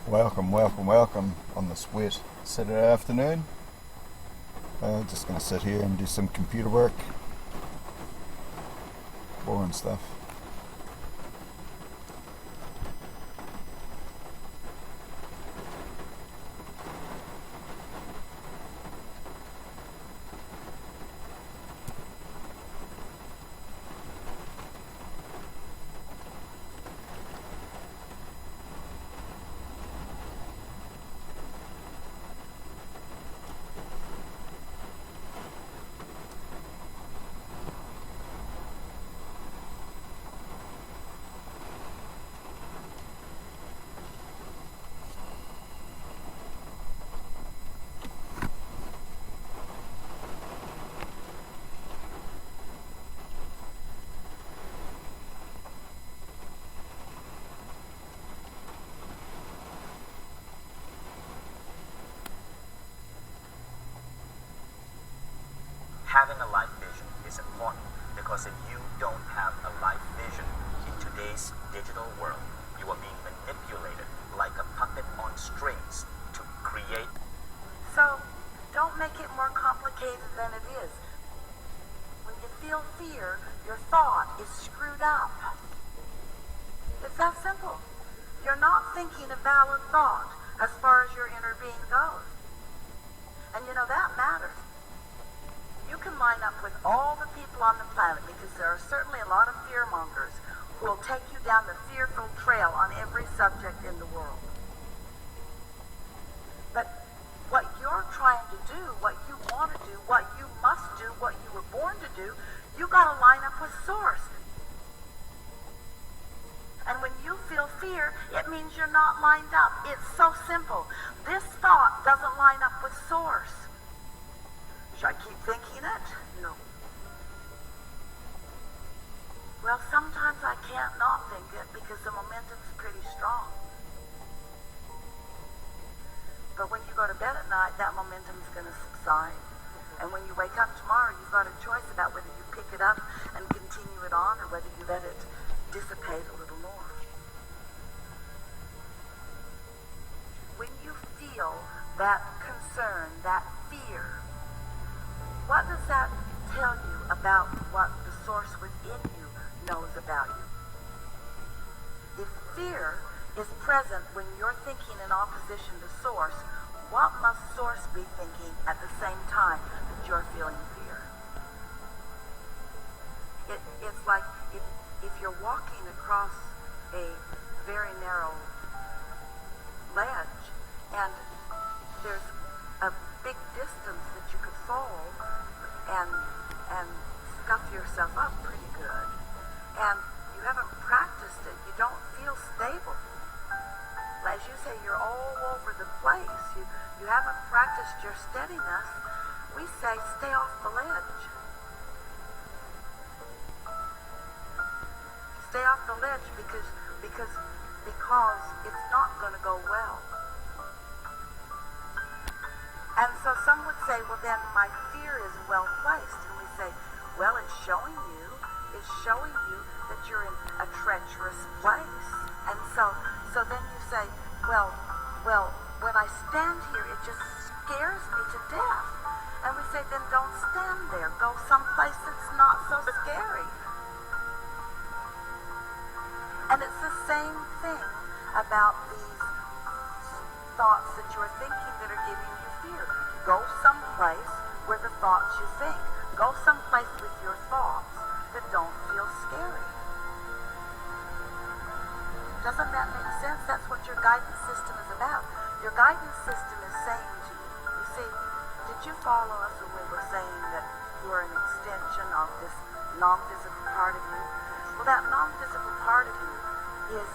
Welcome, welcome, welcome on this wet Saturday afternoon. Just going to sit here and do some computer work. Boring stuff. Having a life vision is important because if you don't have a life vision in today's digital world, you are being manipulated like a puppet on strings to create. So, don't make it more complicated than it is. When you feel fear, your thought is screwed up. It's that simple. You're not thinking a valid thought as far as your inner being goes. And you know, that matters. You can line up with all the people on the planet because there are certainly a lot of fearmongers who will take you down the fearful trail on every subject in the world. But what you're trying to do, what you want to do, what you must do, what you were born to do, you got to line up with Source. And when you feel fear, it means you're not lined up. It's so simple. This thought doesn't line up with Source. Should I keep thinking it? No. Well, sometimes I can't not think it because the momentum's pretty strong. But when you go to bed at night, that momentum's going to subside. And when you wake up tomorrow, you've got a choice about whether you pick it up and continue it on or whether you let it dissipate a little more. When you feel that concern, that fear, what does that tell you about what the Source within you knows about you? If fear is present when you're thinking in opposition to Source, what must Source be thinking at the same time that you're feeling fear? It's like if you're walking across a very narrow ledge and there's a big distance that you could fall and scuff yourself up pretty good. And you haven't practiced it. You don't feel stable. As you say, you're all over the place. You haven't practiced your steadiness. We say stay off the ledge. Stay off the ledge because it's not going to go well. And so some would say, well, then my fear is well placed. And we say, well, it's showing you that you're in a treacherous place. And so then you say, well, when I stand here, it just scares me to death. And we say, then don't stand there. Go someplace that's not so scary. And it's the same thing about these thoughts that you're thinking that are giving you fear. Go someplace where the thoughts you think. Go someplace with your thoughts that don't feel scary. Doesn't that make sense? That's what your guidance system is about. Your guidance system is saying to you, you see, did you follow us when we were saying that you're an extension of this non-physical part of you? Well, that non-physical part of you is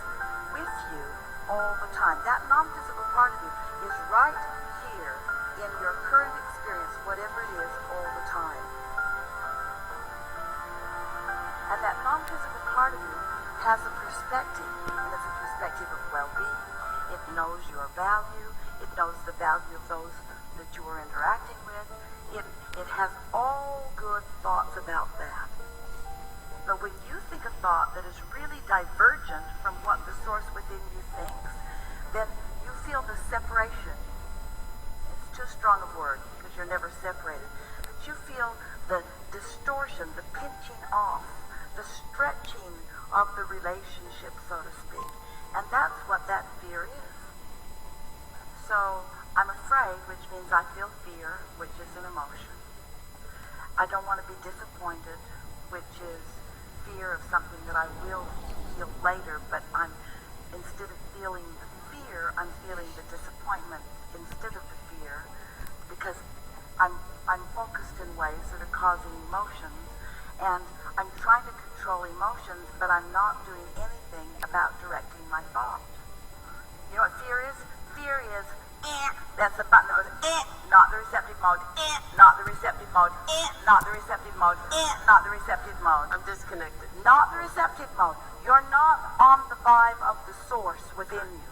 with you all the time. That non-physical part of you is right here in your current experience, whatever it is, all the time. And that non-physical part of you has a perspective, and it's a perspective of well-being. It knows your value. It knows the value of those that you are interacting with. It has all good thoughts about that. But when you think a thought that is really divergent from what the Source within you thinks, then you you're never separated. But you feel the distortion, the pinching off, the stretching of the relationship, so to speak. And that's what that fear is. So I'm afraid, which means I feel fear, which is an emotion. I don't want to be disappointed, which is fear of something that I will feel later, but instead of feeling the fear, I'm feeling the disappointment instead of the fear, because I'm focused in ways that are causing emotions, and I'm trying to control emotions, but I'm not doing anything about directing my thought. You know what fear is? Fear is, that's the button that goes, not the receptive mode, not the receptive mode, not the receptive mode, not the receptive mode. I'm disconnected. Not the receptive mode. You're not on the vibe of the source within you.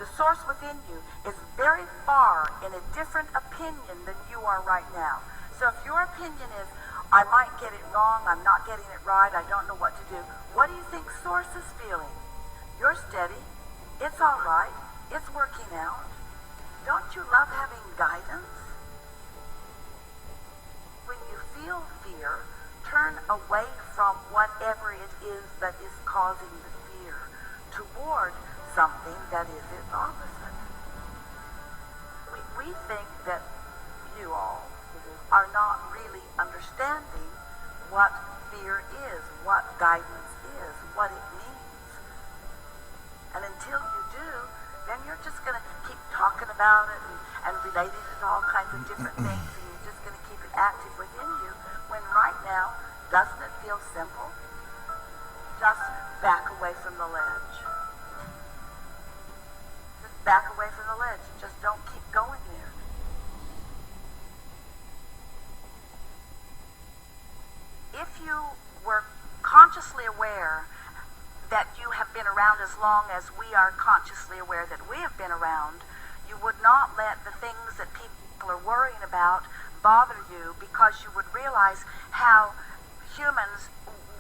The source within you is very far in a different opinion than you are right now. So if your opinion is, I might get it wrong, I'm not getting it right, I don't know what to do, what do you think source is feeling? You're steady. It's all right. It's working out. Don't you love having guidance? When you feel fear, turn away from whatever it is that is causing the fear toward something that is its opposite. We think that you all are not really understanding what fear is, what guidance is, what it means. And until you do, then you're just going to keep talking about it and relating it to all kinds of different things, and you're just going to keep it active within you, when right now, doesn't it feel simple? Just back away from the ledge. Just back away from the ledge. Just don't keep going there. If you were consciously aware that you have been around as long as we are consciously aware that we have been around, you would not let the things that people are worrying about bother you, because you would realize how humans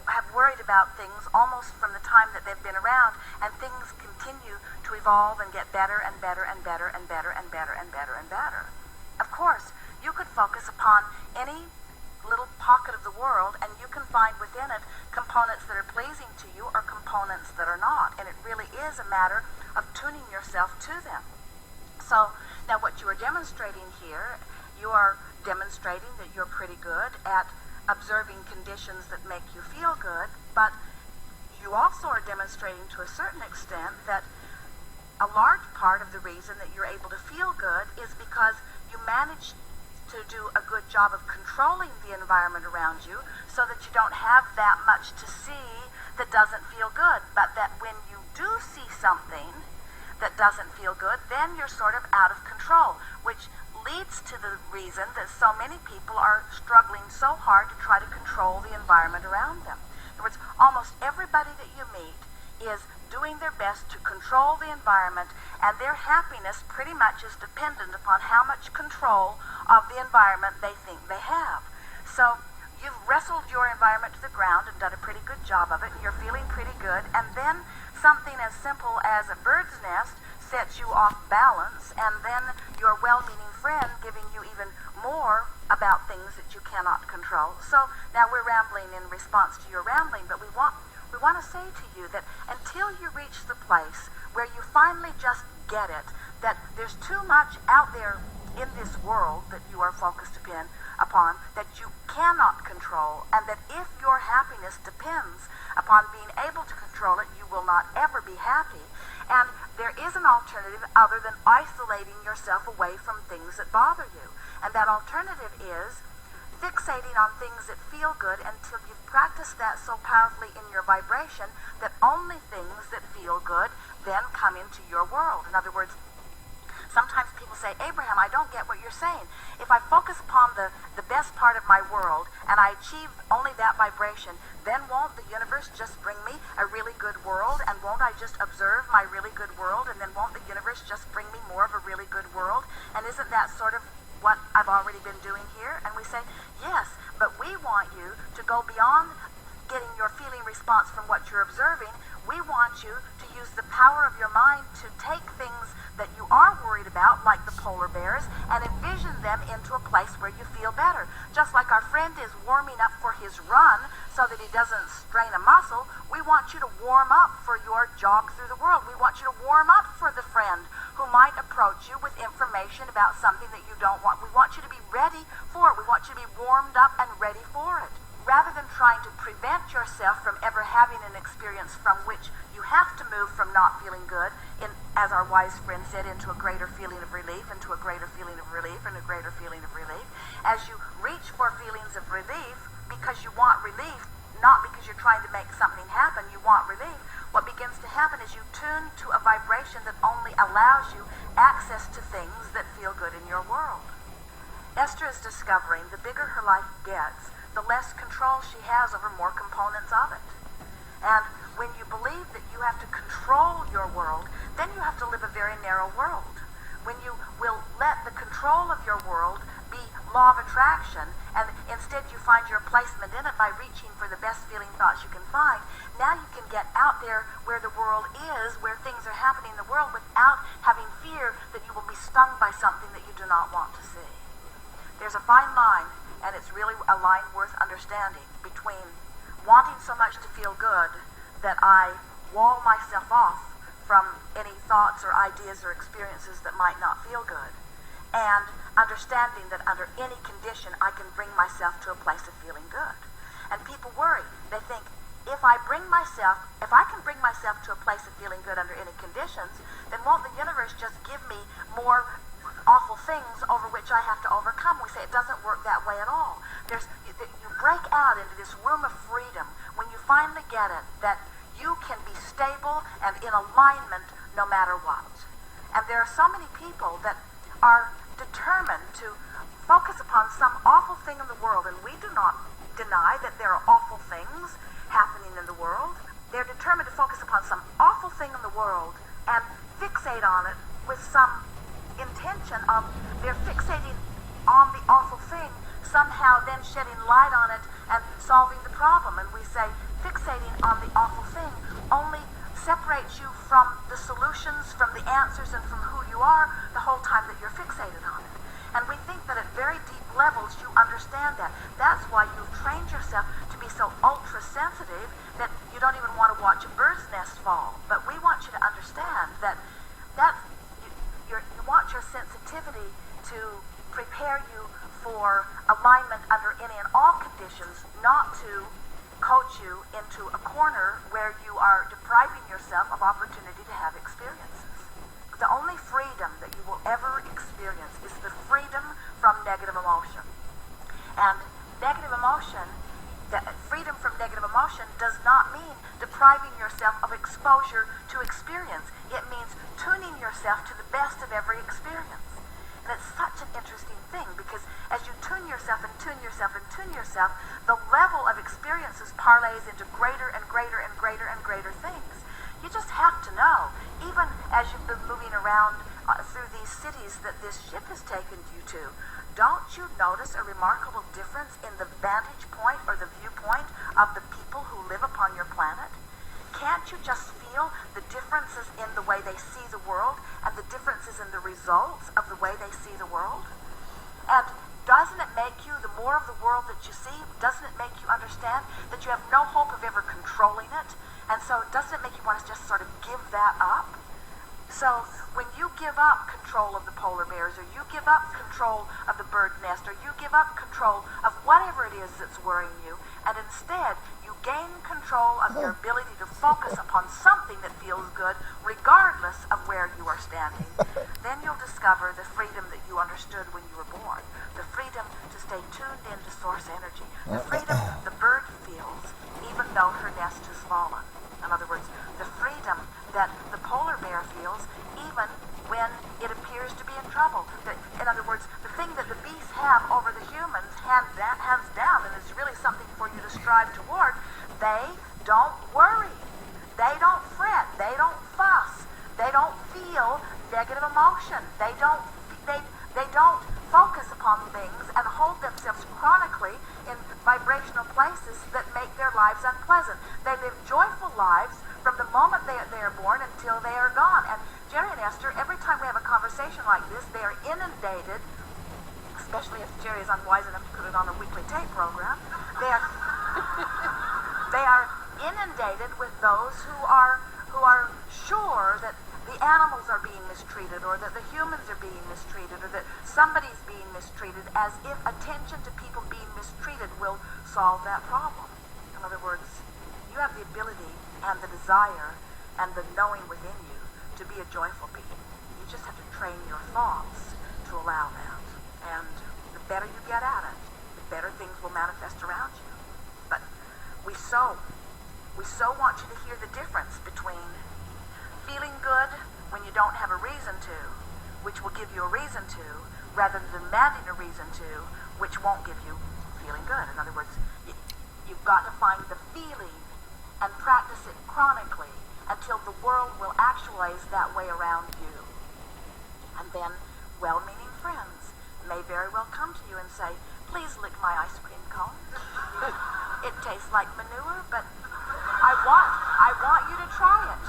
have worried about things almost from the time that they've been around, and things continue to evolve and get better and better and better and better and better and better and better. Of course, you could focus upon any little pocket of the world, and you can find within it components that are pleasing to you or components that are not, and it really is a matter of tuning yourself to them. So now what you are demonstrating here, you are demonstrating that you're pretty good at observing conditions that make you feel good, but you also are demonstrating to a certain extent that a large part of the reason that you're able to feel good is because you manage to do a good job of controlling the environment around you, so that you don't have that much to see that doesn't feel good, but that when you do see something that doesn't feel good, then you're sort of out of control, which leads to the reason that so many people are struggling so hard to try to control the environment around them. In other words, almost everybody that you meet is doing their best to control the environment, and their happiness pretty much is dependent upon how much control of the environment they think they have. So you've wrestled your environment to the ground and done a pretty good job of it, and you're feeling pretty good, and then something as simple as a bird's nest sets you off balance, and then your well-meaning friend giving you even more about things that you cannot control. So now we're rambling in response to your rambling, but we want to say to you that until you reach the place where you finally just get it, that there's too much out there in this world that you are focused upon that you cannot control, and that if your happiness depends upon being able to control it, you will not ever be happy. And there is an alternative other than isolating yourself away from things that bother you. And that alternative is fixating on things that feel good until you've practiced that so powerfully in your vibration that only things that feel good then come into your world. In other words, sometimes people say, Abraham, I don't get what you're saying. If I focus upon the best part of my world and I achieve only that vibration, then won't the universe just bring me a really good world? And won't I just observe my really good world? And then won't the universe just bring me more of a really good world? And isn't that sort of what I've already been doing here? And we say, yes, but we want you to go beyond getting your feeling response from what you're observing. We want you to use the power of your mind to take things that you are worried about, like the polar bears, and envision them into a place where you feel better. Just like our friend is warming up for his run so that he doesn't strain a muscle, we want you to warm up for your jog through the world. We want you to warm up for the friend who might approach you with information about something that you don't want. We want you to be ready for it. We want you to be warmed up and ready for it. Rather than trying to prevent yourself from ever having an experience from which you have to move from not feeling good, as our wise friend said, into a greater feeling of relief, into a greater feeling of relief, and a greater feeling of relief. As you reach for feelings of relief because you want relief, not because you're trying to make something happen, you want relief, what begins to happen is you tune to a vibration that only allows you access to things that feel good in your world. Esther is discovering the bigger her life gets, the less control she has over more components of it. And when you believe that you have to control your world, then you have to live a very narrow world. When you will let the control of your world be law of attraction, and instead you find your placement in it by reaching for the best feeling thoughts you can find, now you can get out there where the world is, where things are happening in the world, without having fear that you will be stung by something that you do not want to see. There's a fine line, and it's really a line worth understanding, between wanting so much to feel good that I wall myself off from any thoughts or ideas or experiences that might not feel good, and understanding that under any condition I can bring myself to a place of feeling good. And people worry. They think, if I can bring myself to a place of feeling good under any conditions, then won't the universe just give me more awful things over which I have to overcome? We say it doesn't work that way at all. You break out into this room of freedom when you finally get it, that you can be stable and in alignment no matter what. And there are so many people that are determined to focus upon some awful thing in the world, and we do not deny that there are awful things happening in the world. They're determined to focus upon some awful thing in the world and fixate on it with some intention of they're fixating on the awful thing, somehow then shedding light on it and solving the problem. And we say fixating on the awful thing only separates you from the solutions, from the answers, and from who you are the whole time that you're fixated on it. And we think that at very deep levels you understand that. That's why you've trained yourself to be so ultra sensitive that you don't even want to watch a bird's nest fall. But we want you to understand that you want your sensitivity to prepare you for alignment under any and all conditions, not to coach you into a corner where you are depriving yourself of opportunity to have experiences. The only freedom that you will ever experience is the freedom from negative emotion. And negative emotion, freedom from negative emotion does not mean depriving yourself of exposure to experience. It means tuning yourself to the best of every experience. And it's such an interesting thing, because as you tune yourself and tune yourself and tune yourself, the level of experiences parlays into greater and greater and greater and greater things. You just have to know, even as you've been moving around through these cities that this ship has taken you to, don't you notice a remarkable difference in the vantage point or the viewpoint of the people who live upon your planet? Can't you just feel the differences in the way they see the world and the differences in the results of the way they see the world? And doesn't it make you, the more of the world that you see, doesn't it make you understand that you have no hope of ever controlling it? And so doesn't it make you want to just sort of give that up? So when you give up control of the polar bears, or you give up control of the bird nest, or you give up control of whatever it is that's worrying you, and instead you gain control of your ability to focus upon something that feels good, regardless of where you are standing, then you'll discover the freedom that you understood when you were born. The freedom to stay tuned into source energy. The freedom the bird feels even though her nest has fallen. In other words, the freedom that the polar bear feels even when it appears to be in trouble. In other words, the thing that the beasts have over the humans, hands down, and is really something for you to strive toward, they don't worry. They don't fret. They don't fuss. They don't feel negative emotion. They don't focus upon things and hold themselves chronically in vibrational places that make their lives unpleasant. They live joyful lives from the moment they are born until they are gone. And Jerry and Esther, every time we have a conversation like this, they are inundated, especially if Jerry is unwise enough to put it on a weekly tape program. They are inundated with those who are sure that the animals are being mistreated, or that the humans are being mistreated, or that somebody's being mistreated, as if attention to people being mistreated will solve that problem. In other words, you have the ability and the desire and the knowing within you to be a joyful being. You just have to train your thoughts to allow that. And the better you get at it, the better things will manifest around you. But we so want you to hear the difference between feeling good when you don't have a reason to, which will give you a reason to, rather than demanding a reason to, which won't give you feeling good. In other words, you've got to find the feeling and practice it chronically until the world will actualize that way around you. And then well-meaning friends may very well come to you and say, please lick my ice cream cone. It tastes like manure, but I want you to try it.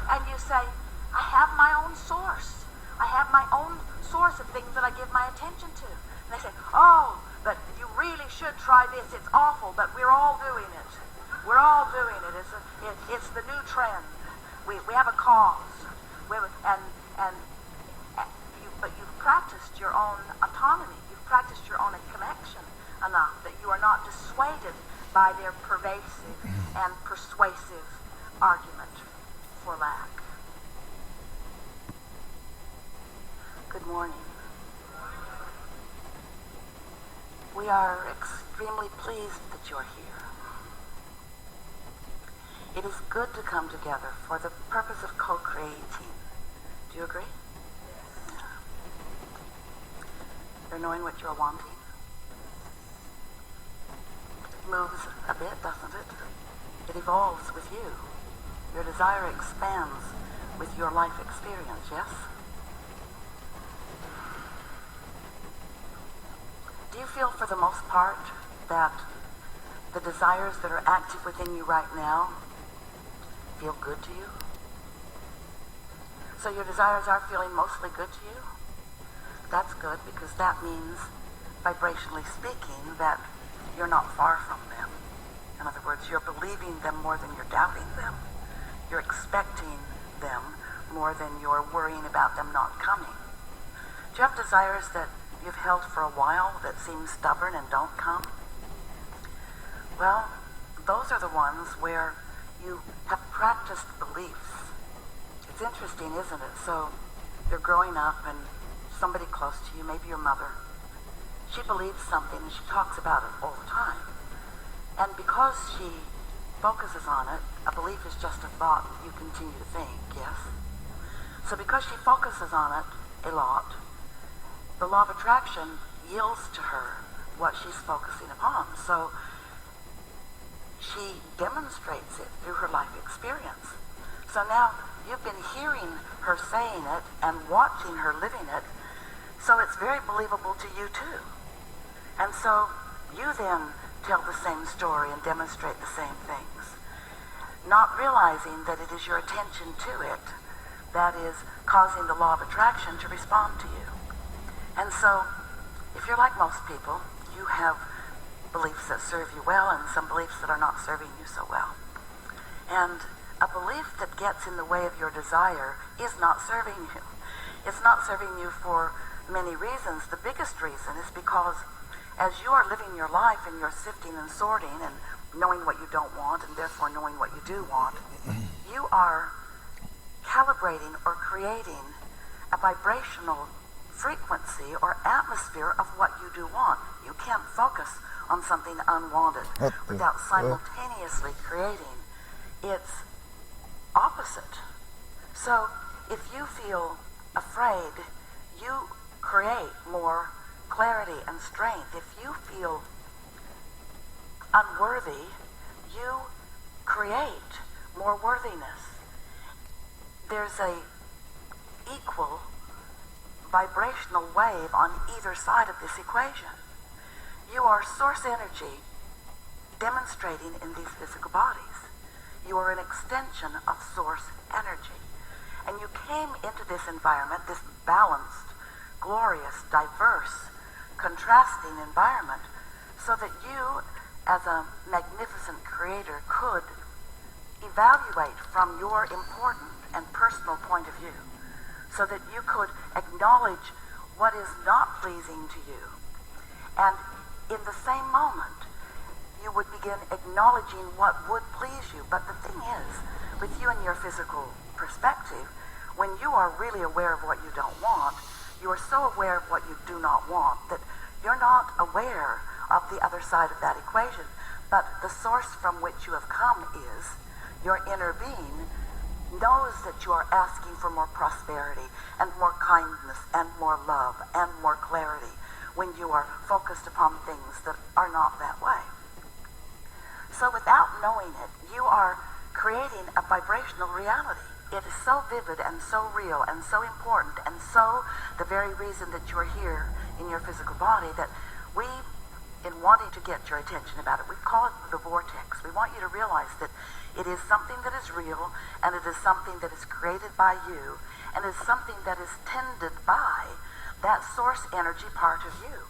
And you say, I have my own source. I have my own source of things that I give my attention to. And they say, oh, but you really should try this. It's awful, but we're all doing it. We're all doing it. It's the new trend. We have a cause. But you've practiced your own autonomy. You've practiced your own connection enough that you are not dissuaded by their pervasive and persuasive argument for lack. Good morning. We are extremely pleased that you're here. It is good to come together for the purpose of co-creating. Do you agree? Yeah. You're knowing what you're wanting. It moves a bit, doesn't it? It evolves with you. Your desire expands with your life experience, yes? Do you feel, for the most part, that the desires that are active within you right now feel good to you? So your desires are feeling mostly good to you? That's good, because that means, vibrationally speaking, that you're not far from them. In other words, you're believing them more than you're doubting them. You're expecting them more than you're worrying about them not coming. Do you have desires that you've held for a while that seem stubborn and don't come? Well, those are the ones where you have practiced beliefs. It's interesting, isn't it? So you're growing up and somebody close to you, maybe your mother, she believes something and she talks about it all the time. And because she focuses on it, a belief is just a thought you continue to think, yes? So because she focuses on it a lot, the law of attraction yields to her what she's focusing upon. So she demonstrates it through her life experience. So now you've been hearing her saying it and watching her living it, so it's very believable to you too. And so you then tell the same story and demonstrate the same things, not realizing that it is your attention to it that is causing the law of attraction to respond to you. And so, if you're like most people, you have beliefs that serve you well and some beliefs that are not serving you so well. And a belief that gets in the way of your desire is not serving you. It's not serving you for many reasons. The biggest reason is because as you are living your life and you're sifting and sorting and knowing what you don't want and therefore knowing what you do want, you are calibrating or creating a vibrational frequency or atmosphere of what you do want. You can't focus on something unwanted without simultaneously creating its opposite. So if you feel afraid, you create more clarity and strength. If you feel unworthy, you create more worthiness. There's a equal vibrational wave on either side of this equation. You are source energy demonstrating in these physical bodies. You are an extension of source energy. And you came into this environment, this balanced, glorious, diverse, contrasting environment, so that you, as a magnificent creator, could evaluate from your important and personal point of view, so that you could acknowledge what is not pleasing to you. And in the same moment, you would begin acknowledging what would please you. But the thing is, with you and your physical perspective, when you are really aware of what you don't want, you are so aware of what you do not want that you're not aware of the other side of that equation. But the source from which you have come is your inner being knows that you are asking for more prosperity and more kindness and more love and more clarity when you are focused upon things that are not that way. So without knowing it, you are creating a vibrational reality. It is so vivid and so real and so important and so the very reason that you're here in your physical body that we, in wanting to get your attention about it, we call it the vortex. We want you to realize that it is something that is real, and it is something that is created by you, and is something that is tended by that source energy part of you.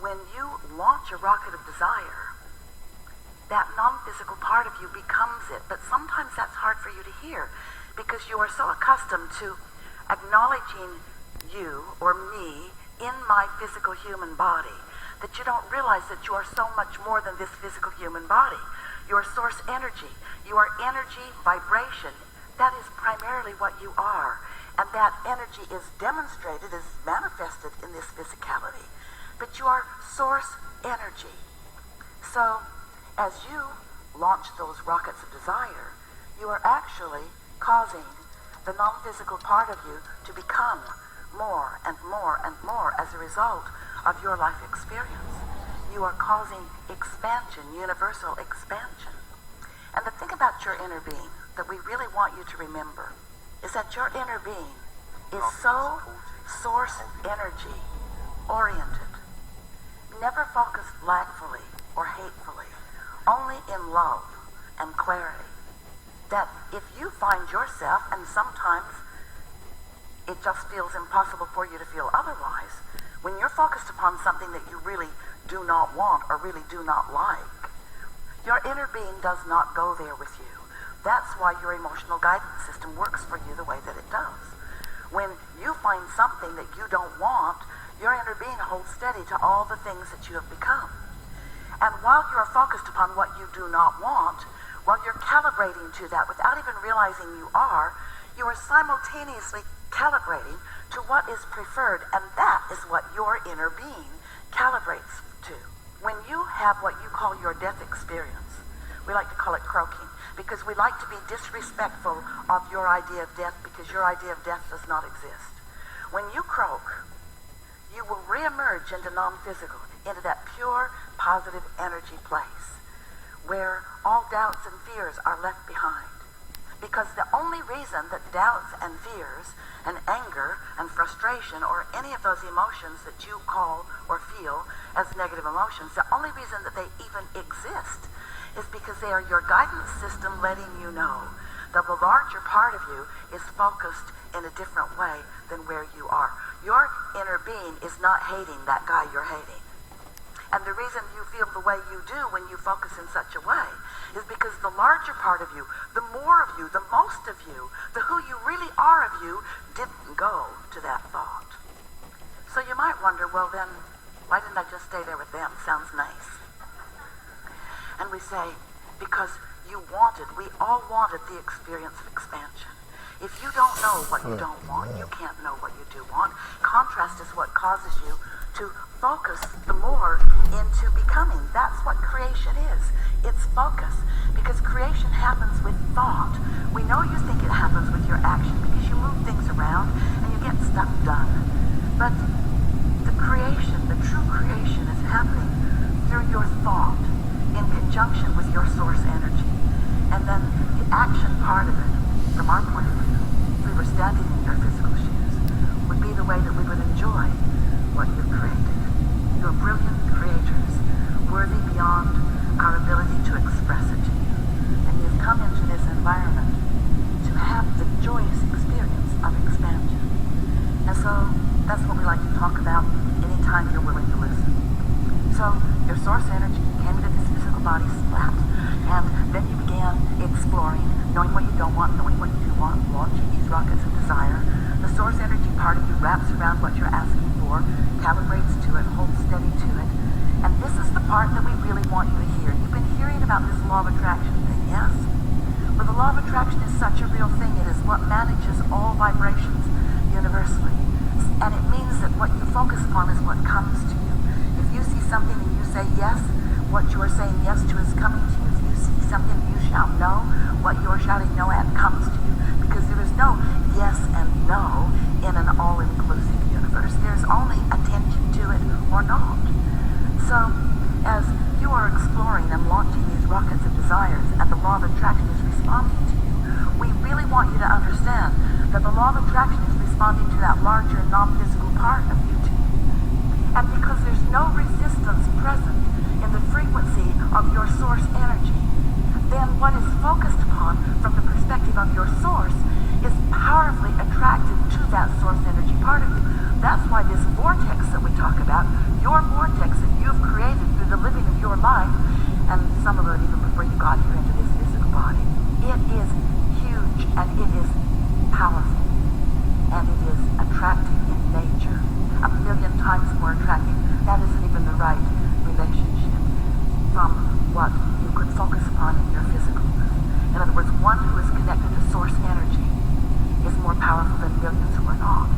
When you launch a rocket of desire, that non-physical part of you becomes it. But sometimes that's hard for you to hear because you are so accustomed to acknowledging you or me in my physical human body that you don't realize that you are so much more than this physical human body. You are source energy. You are energy, vibration. That is primarily what you are. And that energy is demonstrated, is manifested in this physicality. But you are source energy. So, as you launch those rockets of desire, you are actually causing the non-physical part of you to become more and more and more as a result of your life experience. You are causing expansion, universal expansion. And the thing about your inner being that we really want you to remember is that your inner being is so source energy oriented, never focused lackfully or hatefully, only in love and clarity. That if you find yourself, and sometimes it just feels impossible for you to feel otherwise, when you're focused upon something that you really do not want or really do not like, your inner being does not go there with you. That's why your emotional guidance system works for you the way that it does. When you find something that you don't want, your inner being holds steady to all the things that you have become. And while you are focused upon what you do not want, while you're calibrating to that without even realizing you are simultaneously calibrating to what is preferred, and that is what your inner being calibrates to. When you have what you call your death experience, we like to call it croaking, because we like to be disrespectful of your idea of death because your idea of death does not exist. When you croak, you will reemerge into non-physical, into that pure, positive energy place where all doubts and fears are left behind. Because the only reason that doubts and fears and anger and frustration or any of those emotions that you call or feel as negative emotions, the only reason that they even exist is because they are your guidance system letting you know that the larger part of you is focused in a different way than where you are. Your inner being is not hating that guy you're hating. And the reason you feel the way you do when you focus in such a way is because the larger part of you, the more of you, the most of you, the who you really are of you, didn't go to that thought. So you might wonder, well then, why didn't I just stay there with them? Sounds nice. And we say, because we all wanted the experience of expansion. If you don't know what you don't want, you can't know what you do want. Contrast is what causes you to focus the more into becoming. That's what creation is. It's focus. Because creation happens with thought. We know you think it happens with your action because you move things around and you get stuff done. But the creation, the true creation, is happening through your thought in conjunction with your source energy. And then the action part of it, from our point of view, if we were standing in your physical shoes, would be the way that we would enjoy what you've created. You're brilliant creators, worthy beyond our ability to express it to you. And you've come into this environment to have the joyous experience of expansion. And so that's what we like to talk about anytime you're willing to listen. So your source energy came into this physical body splat, and then you began exploring, knowing what you don't want, knowing what you do want, launching these rockets of desire. The source energy part of you wraps around what you're asking for, calibrates to it, holds steady to it. And this is the part that we really want you to hear. You've been hearing about this law of attraction thing, yes? Well, the law of attraction is such a real thing. It is what manages all vibrations universally. And it means that what you focus upon is what comes to you. If you see something and you say yes, what you are saying yes to is coming to you. If you see something you shout no, what you are shouting no at comes to you. Because there is no yes and no in an all-inclusive universe. There's only attention to it or not. So, as you are exploring and launching these rockets of desires and the law of attraction is responding to you, we really want you to understand that the law of attraction is responding to that larger non-physical part of you too. And because there's no resistance present in the frequency of your source energy, then what is focused upon from the perspective of your source is powerfully attracted to that source energy part of you. That's why this vortex that we talk about, your vortex that you've created through the living of your life, and some of it even before you got here into this physical body, it is huge and it is powerful and it is attracting in nature, 1,000,000 times more attracting. That isn't even the right relationship from what you could focus upon in your physicalness. In other words, one who is connected to source energy is more powerful than millions who are not.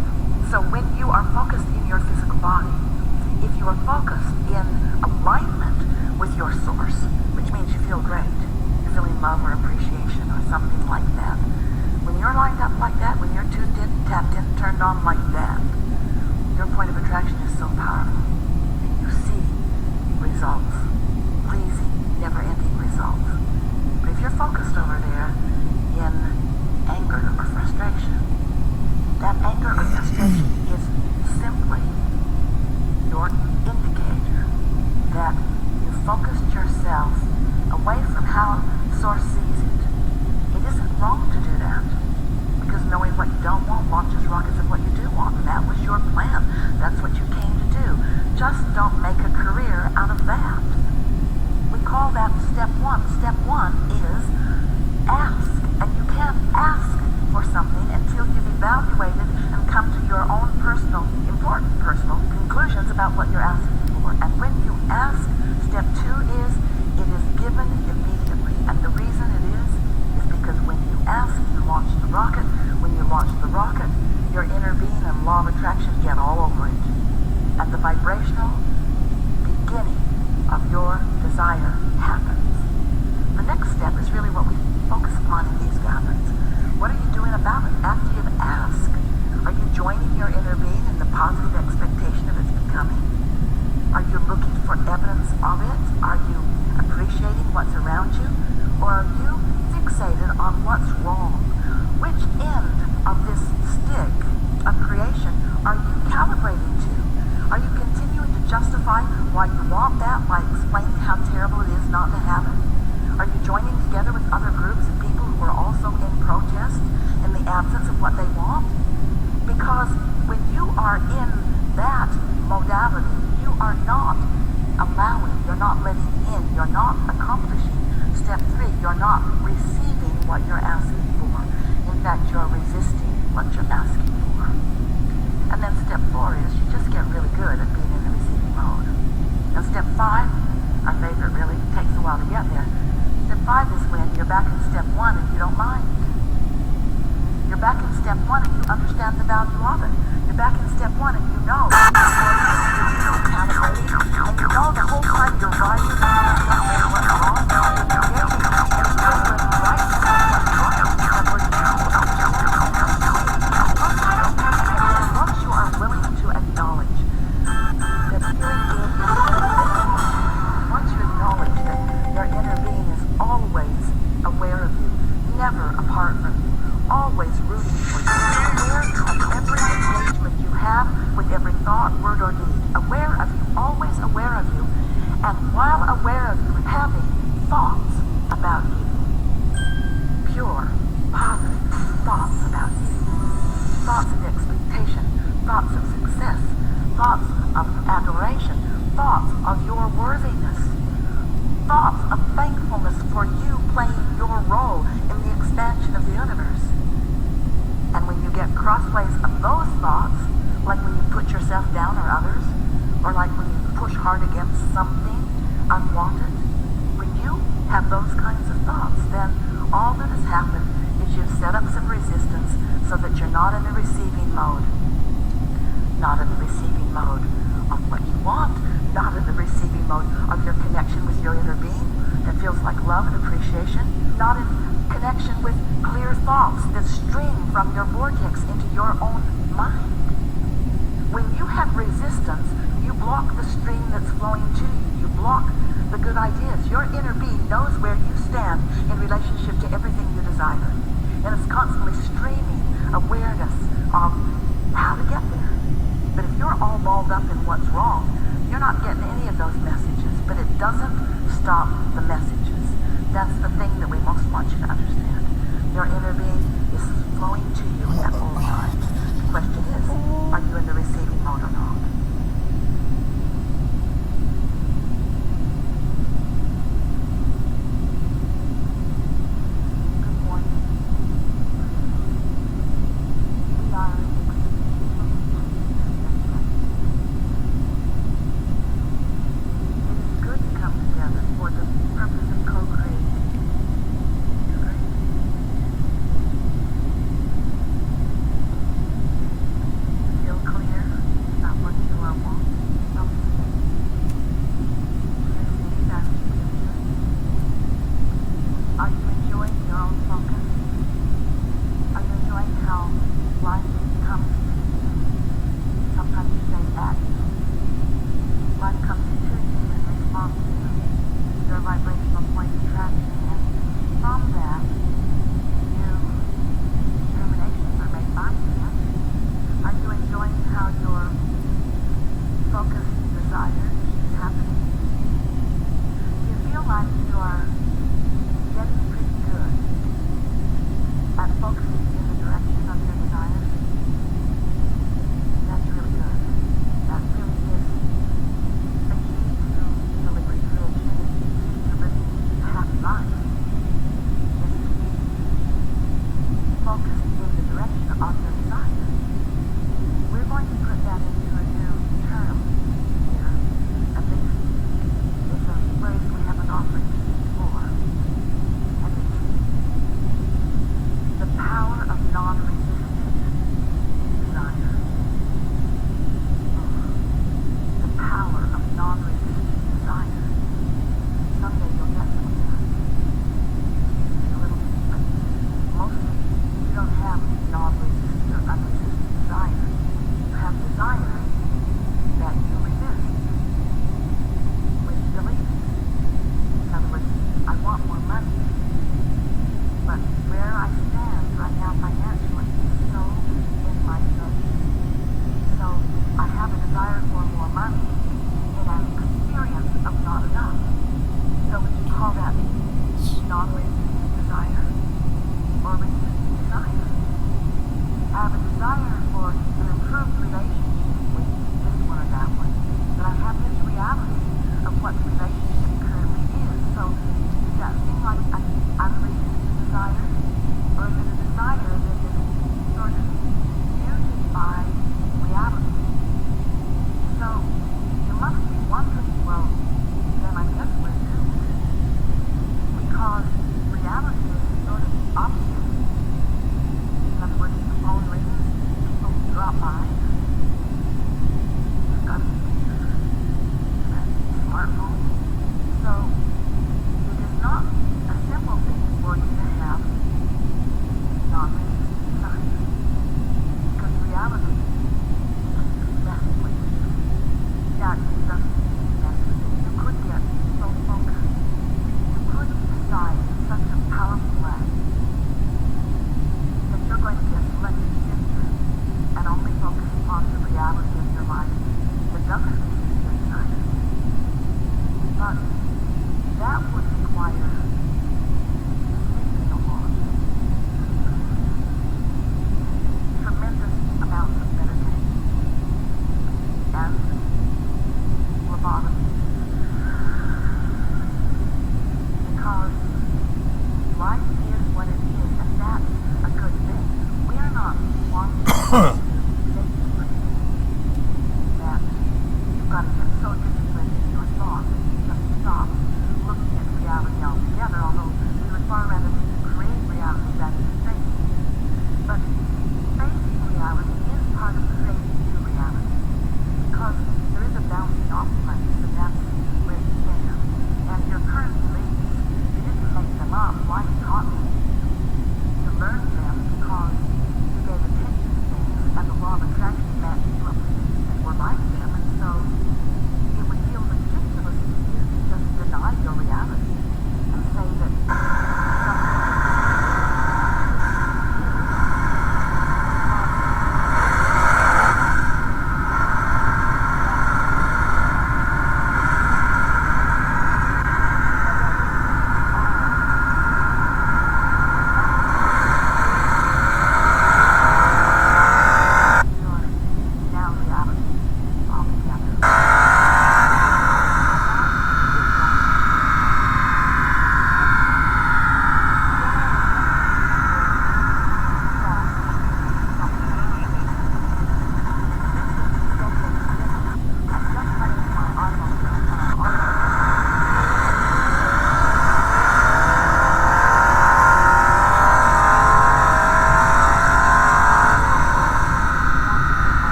So when you are focused in your physical body, if you are focused in alignment with your source, which means you feel great, you're feeling love or appreciation or something like that. When you're lined up like that, when you're tuned in, tapped in, turned on like that, your point of attraction is so powerful. You see results, pleasing, never-ending results. But if you're focused over there in anger or frustration, that anger or frustration is simply your indicator that you focused yourself away from how Source sees it. It isn't wrong to do that, because knowing what you don't want launches rockets of what you do want, and that was your plan. That's what you came to do. Just don't make a career out of that. We call that step one. Step one is ask, and you can't ask for something until you've evaluated and come to your own important personal conclusions about what you're asking for. And when you ask, step two is it is given immediately. And the reason it is because when you ask, you launch the rocket. When you launch the rocket, your inner being and law of attraction get all over it. And the vibrational beginning of your desire happens. The next step is really what we focus upon in these gatherings. What are you doing about it after you've asked? Are you joining your inner being in the positive expectation of its becoming? Are you looking for evidence of it? Are you appreciating what's around you? Or are you fixated on what's wrong? Which end of this stick of creation are you calibrating to? Are you continuing to justify why you want that by explaining how terrible it is not to have it? Are you joining together with other groups and people who are also in protest in the absence of what they want? Because when you are in that modality, you are not allowing, you're not letting in, you're not accomplishing step three, you're not receiving what you're asking for. In fact, you're resisting what you're asking for. And then step four is you just get really good at being in the receiving mode. Now step five, our favorite really, takes a while to get there. Step five is when you're back in step one and you don't mind. You're back in step one and you understand the value of it. You're back in step one and you know and you know the whole time you're riding what's wrong, once you are willing to acknowledge that feeling good is once you acknowledge that your inner being is always aware of you, never apart from you, always rooting for you, aware of every engagement you have thoughts of success, thoughts of adoration, thoughts of your worthiness, thoughts of thankfulness for you playing your role in the expansion of the universe. And when you get crossways of those thoughts, like when you put yourself down or others, or like when you push hard against something unwanted, when you have those kinds of thoughts, then all that has happened is you've set up some resistance so that you're not in the receiving mode. Not in the receiving mode of what you want, not in the receiving mode of your connection with your inner being that feels like love and appreciation, not in connection with clear thoughts that stream from your vortex into your own mind. When you have resistance, you block the stream that's flowing to you. You block the good ideas. Your inner being knows where you stand in relationship to everything you desire. And it's constantly streaming awareness of how to get there. But if you're all balled up in what's wrong, you're not getting any of those messages. But it doesn't stop the messages. That's the thing that we most want you to understand. Your inner being is flowing to you at all times. The question is, are you in the receiving mode or not? Good morning. We are it is good to come together for the purpose of co-creating. Feel clear about what you are wanting. Receive as you enter. Are you enjoying your own focus? Are you enjoying how life comes to you? Sometimes you say at you. Life comes to you in response to your vibrational point of attraction, and from that, new determinations are made by you. Are you enjoying how your focused desire is happening? Do you feel like you are getting pretty good at focusing in the direction of your desires? That's really good. That really is the key to deliberate creation, to living a happy life, is to be focused in the direction of your desire. We're going to put that into a new term here. At least it's a phrase we haven't offered before. And it's the power of non-resistant desire. The power of non-resistant desire. Someday you'll get some of that. A little bit, but mostly you don't have non-resistant or unresistant desire. You have desire that you resist with beliefs. In other words, I want more money, but where I stand right now financially is so in my face. So I have a desire for more money and an experience of not enough. So would you call that non-resistant desire or resistant desire? I have a desire for an improved relationship with this one or that one, but I have this reality of what the relationship currently is. So does that seem like an unresistant desire? Or is it a desire that is sort of muted by reality? So you must be wondering, well, then I guess we're doomed. Because reality is sort of obvious. In other words, the phone rings, people drop by. You've got a computer, a smartphone. So it is not a simple thing for you to have non-resistant desire. Because reality is messing with you. Yeah, it doesn't mess with you. You could get so focused. You could decide in such a powerful way that you're going to be a selective sister and only focus upon the reality of your life that doesn't resist your desire. But that would require sleeping a lot, tremendous amounts of meditation, that you've got to get so disciplined in your thoughts that you just stop looking at reality altogether, although we would far rather create reality than to face it. But facing reality is part of creating new reality, because there is a bouncing off place, and that's where you stand. And your current beliefs, you didn't make them up. Life taught them to you. You learned them because you gave attention to things, and the law of attraction matched you up with things that were like them, and so it would feel ridiculous to you to just deny your reality and say that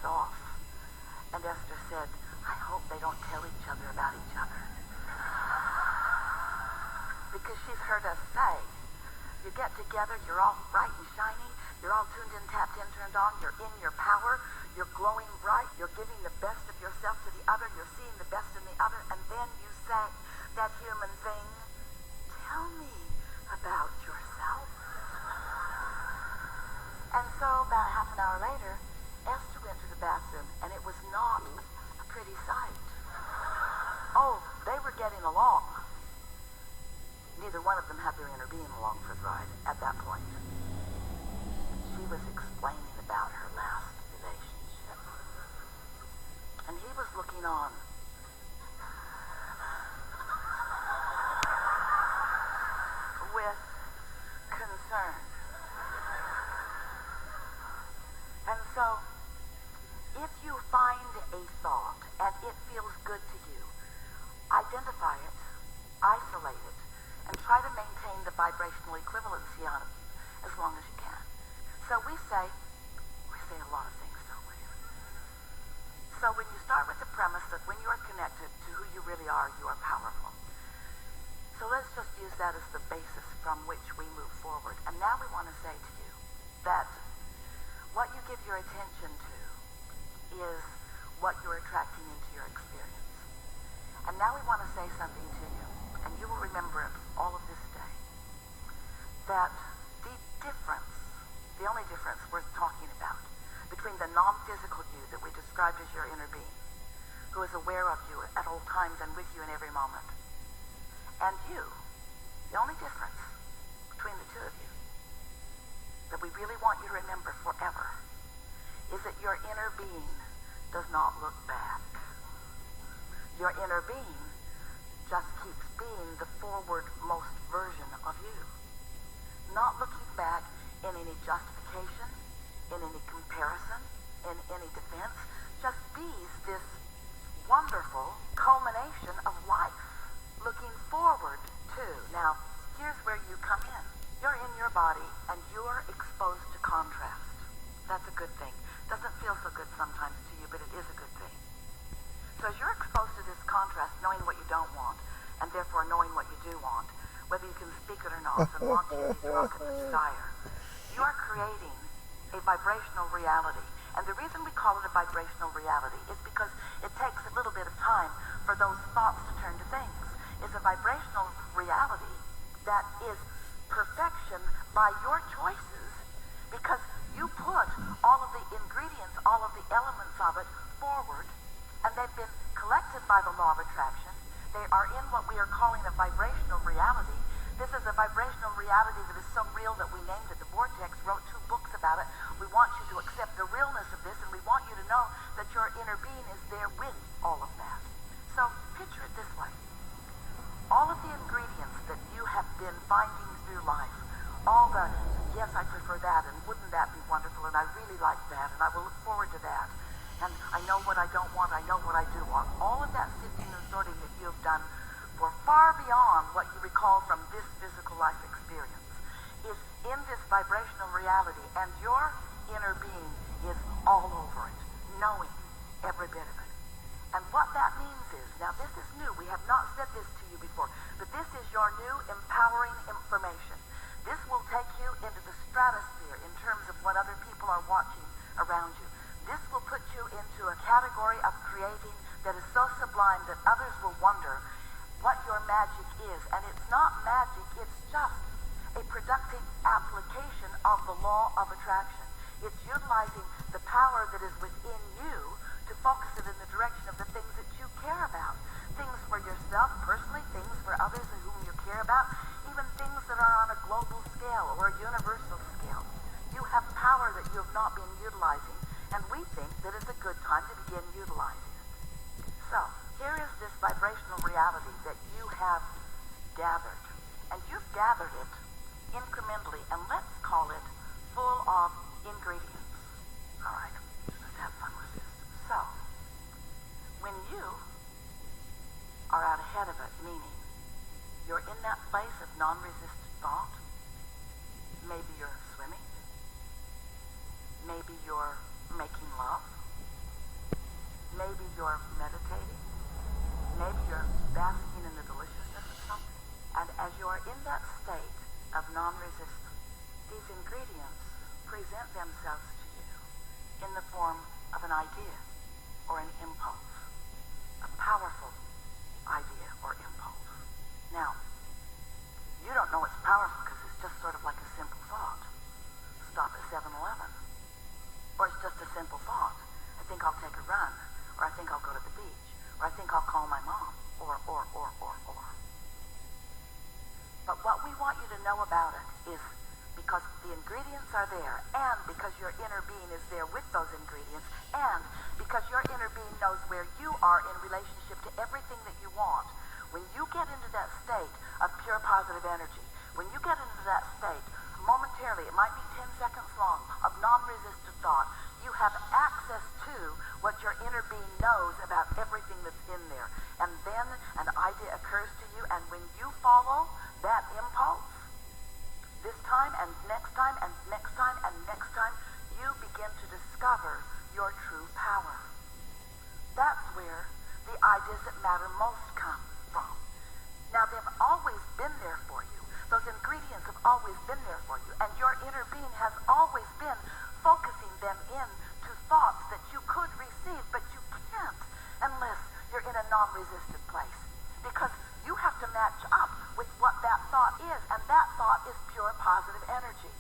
head off. And Esther said, I hope they don't tell each other about each other. Because she's heard us say, you get together, you're all bright and shiny, you're all tuned in, tapped in, turned on, you're in your power, you're glowing bright, you're giving the best of yourself to the other, you're seeing the best in the other, and then you say, that human thing, tell me about yourself. And so about half an hour later, Esther went to the bathroom, and it was not a pretty sight. Oh, they were getting along. Neither one of them had their inner being along for the ride at that point. She was explaining about her last relationship. And he was looking on. With concern. And so, if you find a thought and it feels good to you, identify it, isolate it, and try to maintain the vibrational equivalency on it as long as you can. So we say a lot of things, don't we? So when you start with the premise that when you are connected to who you really are, you are powerful. So let's just use that as the basis from which we move forward. And now we want to say to you that what you give your attention to is what you're attracting into your experience. And now we want to say something to you, and you will remember it all of this day, that the only difference worth talking about between the non-physical you that we described as your inner being, who is aware of you at all times and with you in every moment, and you, the only difference between the two of you that we really want you to remember forever is that your inner being does not look back. Your inner being just keeps being the forward-most version of you. Not looking back in any justification, in any comparison, in any defense, just bees this wonderful culmination of life, looking forward to. Now, here's where you come in. You're in your body, and you're exposed to contrast. That's a good thing. Doesn't feel so good sometimes to you, but it is a good thing. So as you're exposed to this contrast, knowing what you don't want, and therefore knowing what you do want, whether you can speak it or not, and launching these rockets of desire, you are creating a vibrational reality. And the reason we call it a vibrational reality is because it takes a little bit of time for those thoughts to turn to things. It's a vibrational reality that is perfection by your choices, because you put all of the ingredients, all of the elements of it forward, and they've been collected by the law of attraction. They are in what we are calling a vibrational reality. This is a vibrational reality that is so real that we named it. The Vortex wrote 2 books about it. We want you to accept the realness of this, and we want you to know that your inner being is there with all of that. So picture it this way. All of the ingredients that you have been finding through life, all the, yes, I prefer that, and wouldn't that be wonderful, and I really like that, and I will look forward to that, and I know what I don't want, I know what I do want. All of that sifting and sorting that you have done for far beyond what you recall from this physical life experience is in this vibrational reality, and your inner being is all over it, knowing every bit of it. And what that means is, now this is new, we have not said this to you before, but this is your new empowering information. This will take you into the stratosphere in terms of what other people are watching around you. This will put you into a category of creating that is so sublime that others will wonder what your magic is. And it's not magic, it's just a productive application of the law of attraction. It's utilizing the power that is within you to focus it in the direction of the things that you care about. Things for yourself personally, things for others whom you care about, even things that are on a global scale or a universal scale. You have power that you have not been utilizing, and we think that it's a good time to begin utilizing it. So, here is this vibrational reality that you have gathered. And you've gathered it incrementally, and let's call it full of ingredients. All right, let's have fun with this. So, when you are out ahead of it, meaning you're in that place of non-resistant thought, maybe you're swimming, maybe you're making love, themselves to you in the form of an idea or an impulse, a powerful idea or impulse. Now, you don't know it's powerful because it's just sort of like a simple thought. Stop at 7-Eleven. Or it's just a simple thought. I think I'll take a run. Or I think I'll go to the beach. Or I think I'll call my mom. Or. But what we want you to know about it is because the ingredients are there, and because your inner being is there with those ingredients, and because your inner being knows where you are in relationship to everything that you want. When you get into that state of pure positive energy, when you get into that state, momentarily, it might be 10 seconds long, of non-resistant thought, you have access to what your inner being knows about everything that's in there. And then an idea occurs to you, and when you follow that impulse, this time and next time and next time and next time, you begin to discover your true power. That's where the ideas that matter most come from. Now, they've always been there for you. Those ingredients have always been there for you, and your inner being has always been focusing them in to thoughts that you could receive, but you can't unless you're in a non-resistant place. Because you have to match up with what that thought is, and that thought is pure positive energy.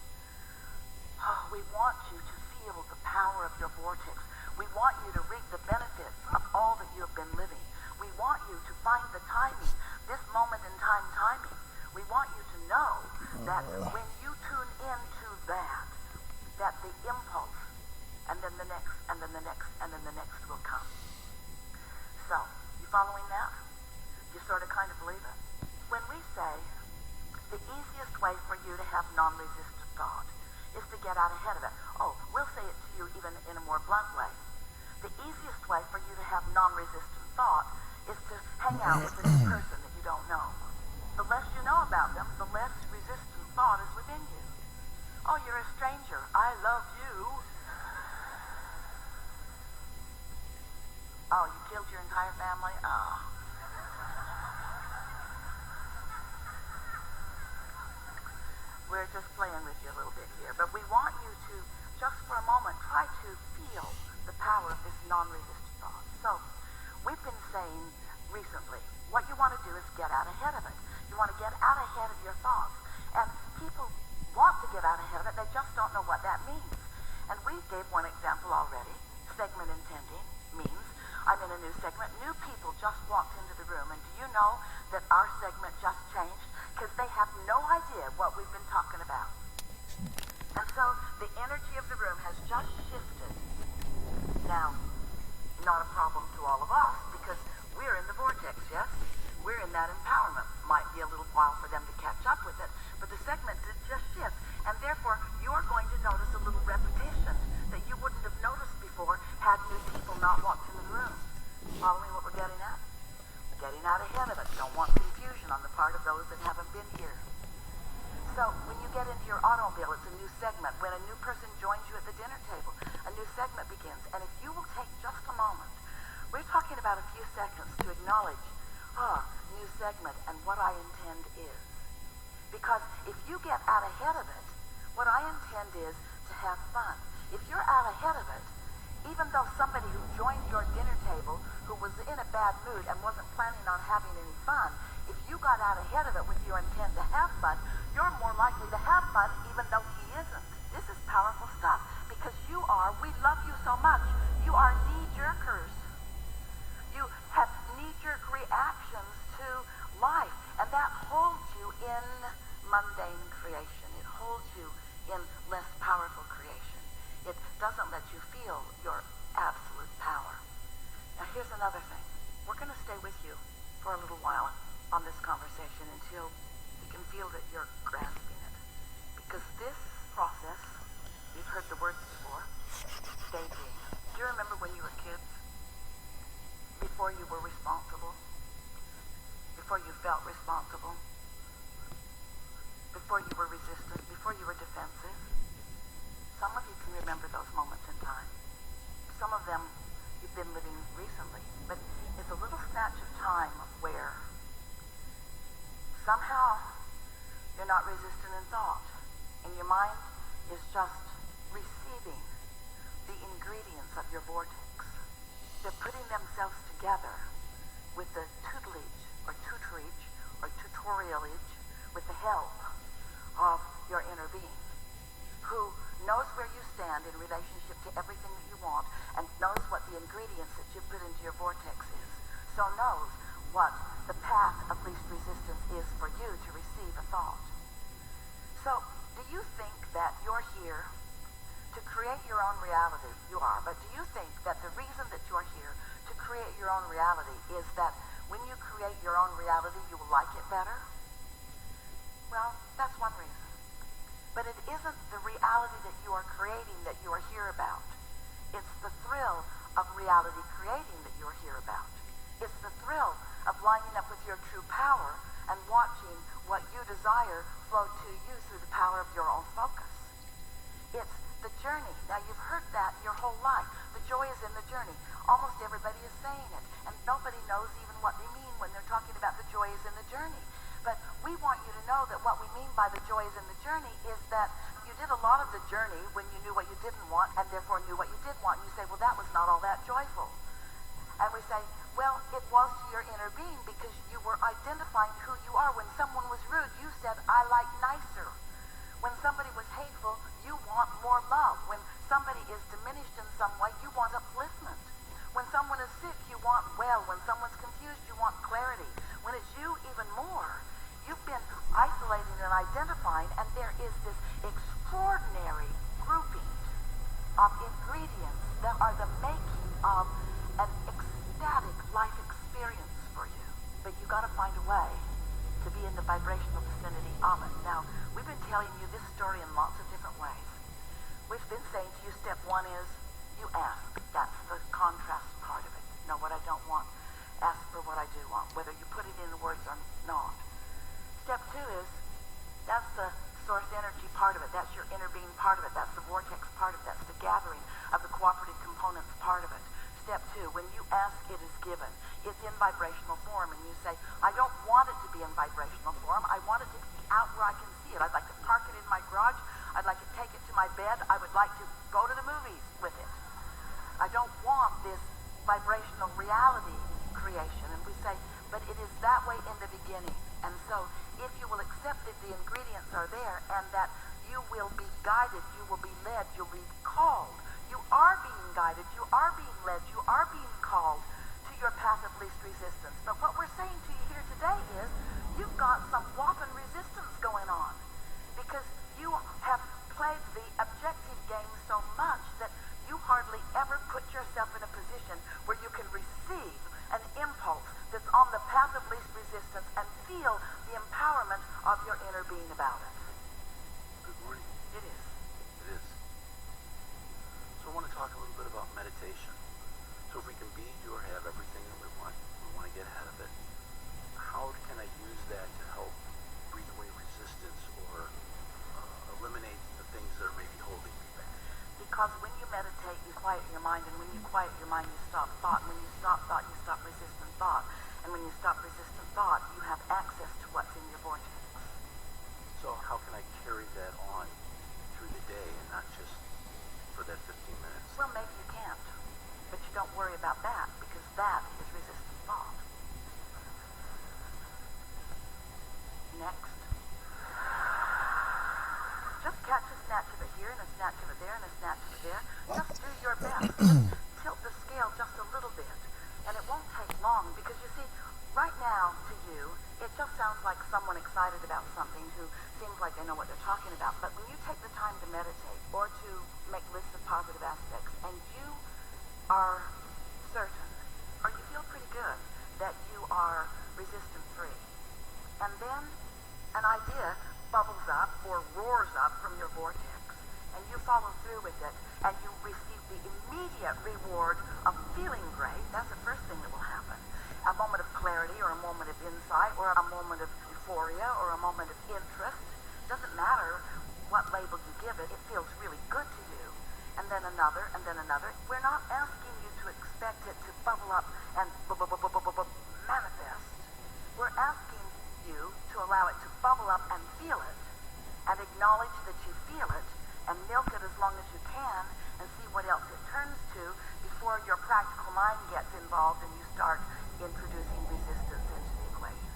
Oh, we want you to feel the power of your vortex. We want you to reap the benefits of all that you have been living. We want you to find the timing, this moment in time timing. We want you to know that when you tune into that the impulse, and then the next, and then the next, and then the next will come. So, you following that? You sort of kind of believe it? When we say the easiest way for you to have non-resistant thought is to get out ahead of it. Oh, we'll say it to you even in a more blunt way. The easiest way for you to have non-resistant thought is to hang out with a new person that you don't know. The less you know about them, the less resistant thought is within you. Oh, you're a stranger. I love you. Oh, you killed your entire family? Ah. We're just playing with you a little bit here. But we want you to, just for a moment, try to feel the power of this non-resistant thought. So, we've been saying recently, what you want to do is get out ahead of it. You want to get out ahead of your thoughts. And people want to get out ahead of it, they just don't know what that means. And we gave one example already. Segment intending means I'm in a new segment. New people just walked into the room, and do you know that our segment just changed? Because they have no idea what we've been talking about. And so the energy of the room has just shifted. Now, not a problem to all of us, because we're in the vortex, yes? We're in that empowerment. Might be a little while for them to catch up with it, but the segment did just shift, and therefore you're going to notice a little repetition that you wouldn't have noticed before had new people not walked into the room. Following what we're getting at? Getting out ahead of it. Don't want confusion on the part of those that haven't been here. So when you get into your automobile, it's a new segment. When a new person joins you at the dinner table, a new segment begins. And if you will take just a moment, we're talking about a few seconds to acknowledge, new segment, and what I intend is. Because if you get out ahead of it, what I intend is to have fun. If you're out ahead of it, even though somebody who joined your dinner table who was in a bad mood and wasn't planning on having any fun, if you got out ahead of it with your intent to have fun, you're more likely to have fun even though he isn't. This is powerful stuff because we love you so much, you are knee-jerkers. You have knee-jerk reactions to life, and that holds you in mundane creation. It holds you in less powerful creation. It doesn't let you feel your absolute power. Now here's another thing. We're going to stay with you for a little while on this conversation until you can feel that you're grasping it. Because this process, you've heard the words before, daydream. Do you remember when you were kids? Before you were responsible? Before you felt responsible? Before you were resistant? Before you were defensive? Some of you can remember those moments in time. Some of them you've been living recently. But it's a little snatch of time where somehow you're not resistant in thought. And your mind is just receiving the ingredients of your vortex. They're putting themselves together with the tutelage or tutorialage, with the help of your inner being, who knows where you stand in relationship to everything that you want and knows what the ingredients that you put into your vortex is. So knows what the path of least resistance is for you to receive a thought. So, do you think that you're here to create your own reality? You are, but do you think that the reason that you're here to create your own reality is that when you create your own reality, you will like it better? Well, that's one reason. But it isn't the reality that you are creating that you are here about. It's the thrill of reality creating that you are here about. It's the thrill of lining up with your true power and watching what you desire flow to you through the power of your own focus. It's the journey. Now, you've heard that your whole life. The joy is in the journey. Almost everybody is saying it, and nobody knows even what they mean when they're talking about the joy is in the journey. But we want you to know that what we mean by the joy is in the journey is that you did a lot of the journey when you knew what you didn't want and therefore knew what you did want. And you say, well, that was not all that joyful. And we say, well, it was to your inner being because you were identifying who you are. When someone was rude, you said, I like nicer. When somebody was hateful, you want more love. When somebody is diminished in some way, you want upliftment. When someone is sick, you want well. When someone's confused, you want clarity. When it's you, even more. You've been isolating and identifying, and there is this extraordinary grouping of ingredients that are the making of an ecstatic life experience for you. But you got to find a way to be in the vibrational vicinity of it. Now, we've been telling you this story in lots of different ways. We've been saying to you, step one is you ask. That's the contrast part of it. Know what I don't want. Ask for what I do want, whether you put it into words or not. Step two is, that's the source energy part of it. That's your inner being part of it. That's the vortex part of it. That's the gathering of the cooperative components part of it. Step two, when you ask, it is given. It's in vibrational form, and you say, I don't want it to be in vibrational form. I want it to be out where I can see it. I'd like to park it in my garage. I'd like to take it to my bed. I would like to go to the movies with it. I don't want this vibrational reality creation. And we say, but it is that way in the beginning. And so, if you will accept that the ingredients are there and that you will be guided, you will be led, you'll be called. You are being guided, you are being led, you are being called to your path of least resistance. But what we're saying to you here today is you've got some whopping resistance going on because you have played the objective game so much that you hardly ever put yourself in a position where you can receive an impulse that's on the path of least resistance and feel the empowerment of your inner being about it. Good morning. It is. It is. So I want to talk a little bit about meditation. So if we can be, do, or have everything that we want to get ahead of it, how can I use that to help breathe away resistance or eliminate the things that are maybe holding me back? Because when you meditate, you quiet your mind, and when you quiet your mind, you stop thought. And when you stop thought, you stop resistant thought. And when you stop resistant thought, you have access to what's in your vortex. So how can I carry that on through the day and not just for that 15 minutes? Well, maybe you can't. But you don't worry about that, because that is resistant thought. Next. Just catch a snatch of it here, and a snatch of it there, and a snatch of it there. Just do your best. Just tilt the scale just a little bit. And it won't take long, because you see, right now, to you, it just sounds like someone excited about something who seems like they know what they're talking about. But when you take the time to meditate, or to make lists of positive aspects, and you are certain, or you feel pretty good, that you are resistance-free, and then an idea bubbles up or roars up from your vortex, and you follow through with it, and you receive the immediate reward of feeling great. That's the first thing that will happen. A moment of clarity, or a moment of insight, or a moment of euphoria, or a moment of interest. Doesn't matter what label you give it, it feels really good to you. And then another, and then another. We're not asking you to expect it to bubble up and manifest. We're asking you to allow it to bubble up and feel it, and acknowledge that you feel it, and milk it as long as you can. practical mind gets involved and you start introducing resistance into the equation.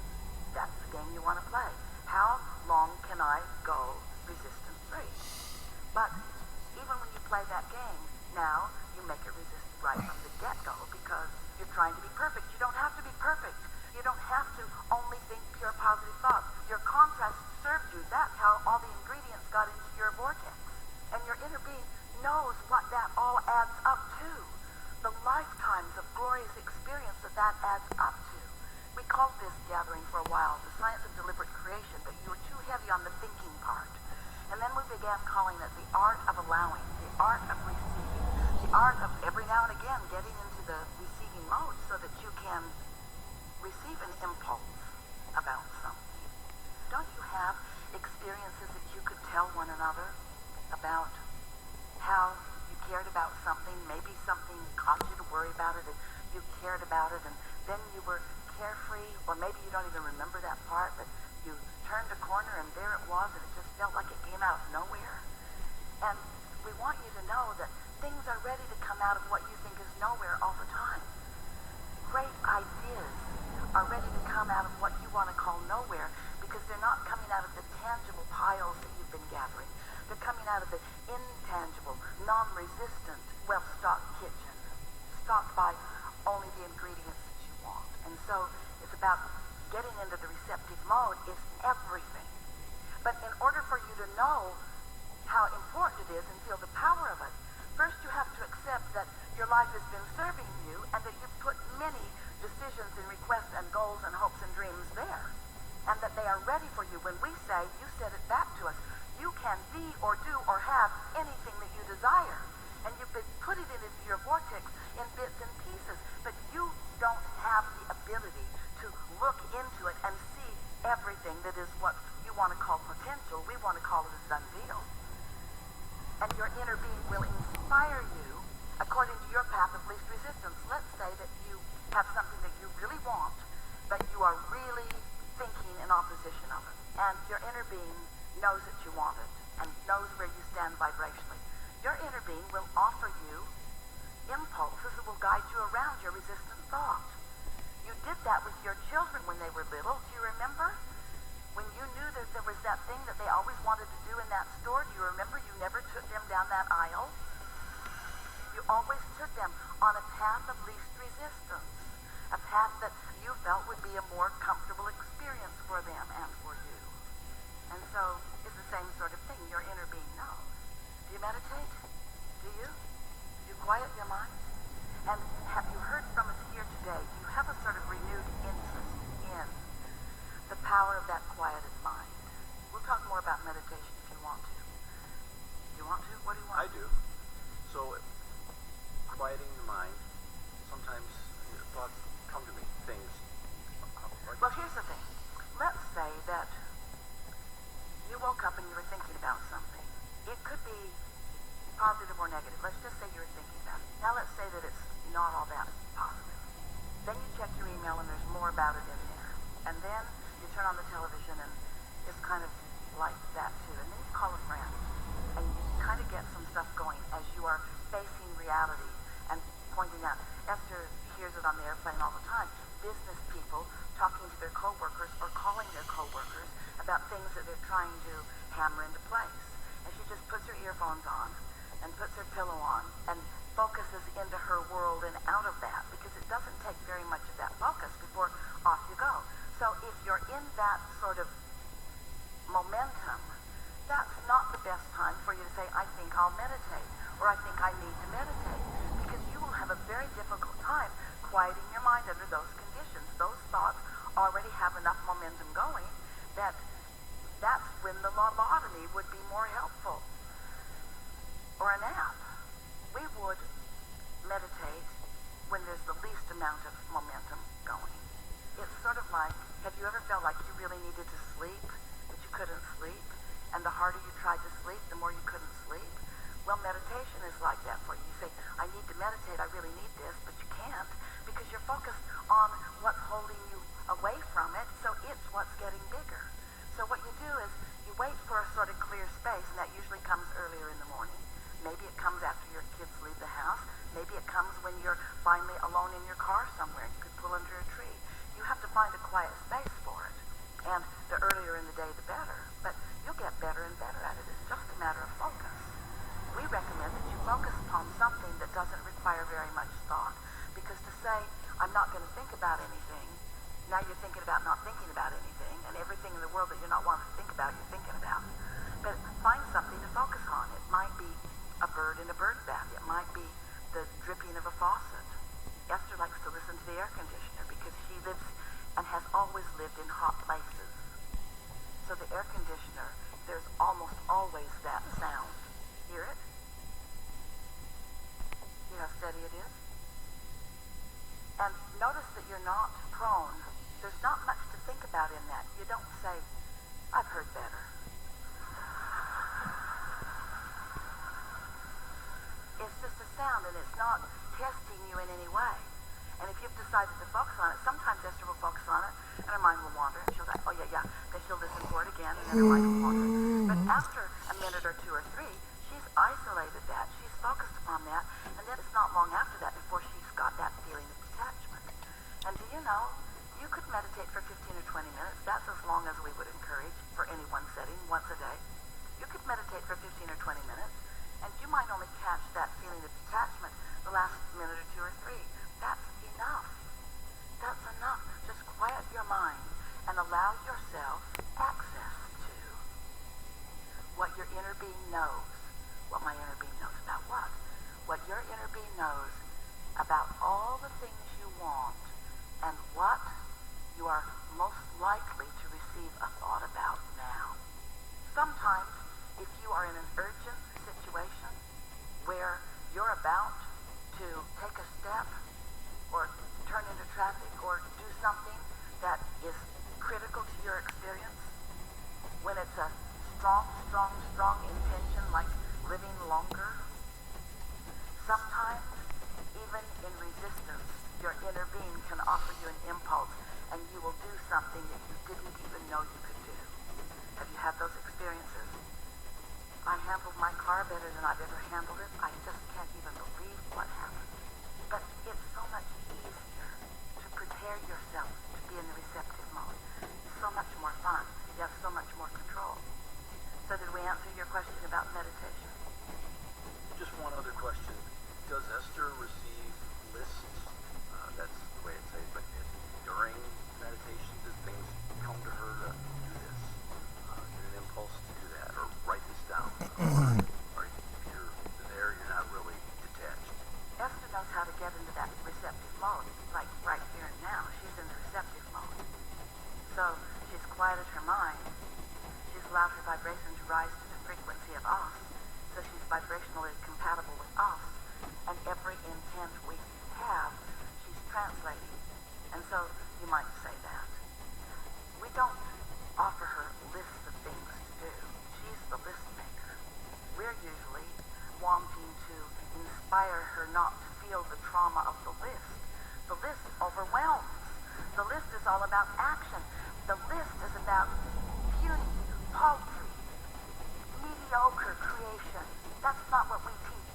That's the game you want to play. How long can I go resistance free? But even when you play that game, now you make it resist right from the get-go because you're trying to be perfect. You don't have to be perfect. You don't have to only think pure positive thoughts. Your contrast served you. That's how all the ingredients got into your vortex. And your inner being knows what that all adds up to. The lifetimes of glorious experience that adds up to. We called this gathering for a while the science of deliberate creation, but you were too heavy on the thinking part. And then we began calling it the art of allowing, the art of receiving, the art of every now and again getting into the receiving mode so that you can receive an impulse about something. Don't you have experiences that you could tell one another about how you cared about something, maybe something caused you to worry about it and you cared about it and then you were carefree, or maybe you don't even remember that part, but you turned a corner and there it was and it just felt like it came out of nowhere. And we want you to know that things are ready to come out of what you think is nowhere all the time. Great ideas are ready to come out of what you want to call nowhere because they're not coming out of the tangible piles that you've been gathering. They're coming out of the intangible, non-resistant, well-stocked kitchen, stocked by only the ingredients that you want. And so it's about getting into the receptive mode is everything. But in order for you to know how important it is and feel the power of it, first you have to accept that your life has been serving you and that you've put many decisions and requests and goals and hopes and dreams there. And that they are ready for you. When we say, you said it back to us, you can be or do or have anything that you desire. And you've been putting it into your vortex in bits and pieces. But you don't have the ability to look into it and see everything that is what you want to call potential. We want to call it a done deal. And your inner being will inspire you according to your path of least resistance. Let's say that you have something that you really want, but you are really thinking in opposition of it. And your inner being knows that you want it and knows where you stand vibrationally. Your inner being will offer you impulses that will guide you around your resistant thought. You did that with your children when they were little. Do you remember? When you knew that there was that thing that they always wanted to do in that store, do you remember you never took them down that aisle? You always took them on a path of least resistance, a path that you felt would be a more comfortable experience for them and for you. And so it's the same sort of thing your inner being knows. Do you meditate? Do you? Do you quiet your mind? And have you heard from us here today? Do you have a sort of renewed interest in the power of that quieted mind? We'll talk more about meditation if you want to. Do you want to? What do you want? I do. So, quieting the mind, sometimes thoughts come to me, things. Well, here's the thing. Let's say that you woke up and you were thinking about something. It could be positive or negative. Let's just say you were thinking about it. Now let's say that it's not all that positive. Then you check your email and there's more about it in there. And then you turn on the television and it's kind of like that too. And then you call a friend and you kind of get some stuff going as you are facing reality and pointing out. Esther hears it on the airplane all the time. Business people talking to their coworkers or calling their coworkers about things that they're trying to hammer into place. And she just puts her earphones on and puts her pillow on and focuses into her world and out of that because it doesn't take very much of that focus before off you go. So if you're in that sort of momentum, that's not the best time for you to say, I think I'll meditate or I think I need to meditate because you will have a very difficult time quieting your mind under those conditions. Those thoughts already have enough momentum going that's when the lobotomy would be more helpful. Or a nap. We would meditate when there's the least amount of momentum going. It's sort of like, have you ever felt like you really needed to sleep, but you couldn't sleep? And the harder you tried to sleep, the more you couldn't sleep? Well, meditation is like that for you. You say, I need to meditate, I really need this, but you can't because you're focused on what's holding you away from it, so it's what's getting bigger. So what you do is you wait for a sort of clear space, and that usually comes earlier in the morning. Maybe it comes after your kids leave the house. Maybe it comes when you're finally alone in your car somewhere. You could pull under a tree. You have to find a quiet space for it. And the earlier in the day, the better. But you'll get better and better at it. It's just a matter of focus. We recommend that you focus upon something that doesn't require very much thought. Because to say, I'm not going to think about anything, now you're thinking about not thinking about anything, and everything in the world that you're not wanting to think about, you're thinking about. But find something to focus on. It might be a bird in a bird bath. It might be the dripping of a faucet. Esther likes to listen to the air conditioner because she lives and has always lived in hot places. So the air conditioner, there's almost always that sound. Hear it? See how steady it is? And notice that you're not prone. There's not much to think about in that. You don't say, I've heard better. It's just a sound, and it's not testing you in any way. And if you've decided to focus on it, sometimes Esther will focus on it, and her mind will wander, and she'll like, oh yeah, then she'll listen for it again, and then her mind will wander. But after a minute or two or three, she's isolated that, she's focused upon that, and then it's not long after that before she's got that feeling of detachment. And do you know, you could meditate for 15 or 20 minutes. That's as long as we would encourage for any one setting, once a day. You could meditate for 15 or 20 minutes, and you might only catch that feeling of detachment the last minute or two or three. That's enough. That's enough. Just quiet your mind and allow yourself access to what your inner being knows. What my inner being knows about what? What your inner being knows about all the things you want and what you are most likely to receive a thought about now. Sometimes, if you are in an urgent situation where you're about to take a step or turn into traffic or do something that is critical to your experience, when it's a strong intention like living longer, sometimes even in resistance, your inner being can offer you an impulse and you will do something that you didn't even know you could do. Have you had those experiences? I handled my car better than I've ever handled it. I just can't even believe what happened. But it's so much easier to prepare yourself to be in the receptive mode. It's so much more fun. You have so much more control. So did we answer your question about meditation? Just one other question. Does Esther receive lists? That's the way it's said, but during meditation, does things come to her to do this? Get an impulse to do that, or write this down? Or if you're there, you're not really detached. Esther knows how to get into that receptive mode, like right here and now. She's in the receptive mode. So she's quieted her mind. She's allowed her vibration to rise to the frequency of us. So she's vibrationally compatible with us. And every intent we have, she's translating. And so you might say that. We don't offer her lists of things to do. She's the list maker. We're usually wanting to inspire her not to feel the trauma of the list. The list overwhelms. The list is all about action. The list is about puny, paltry, mediocre creation. That's not what we teach.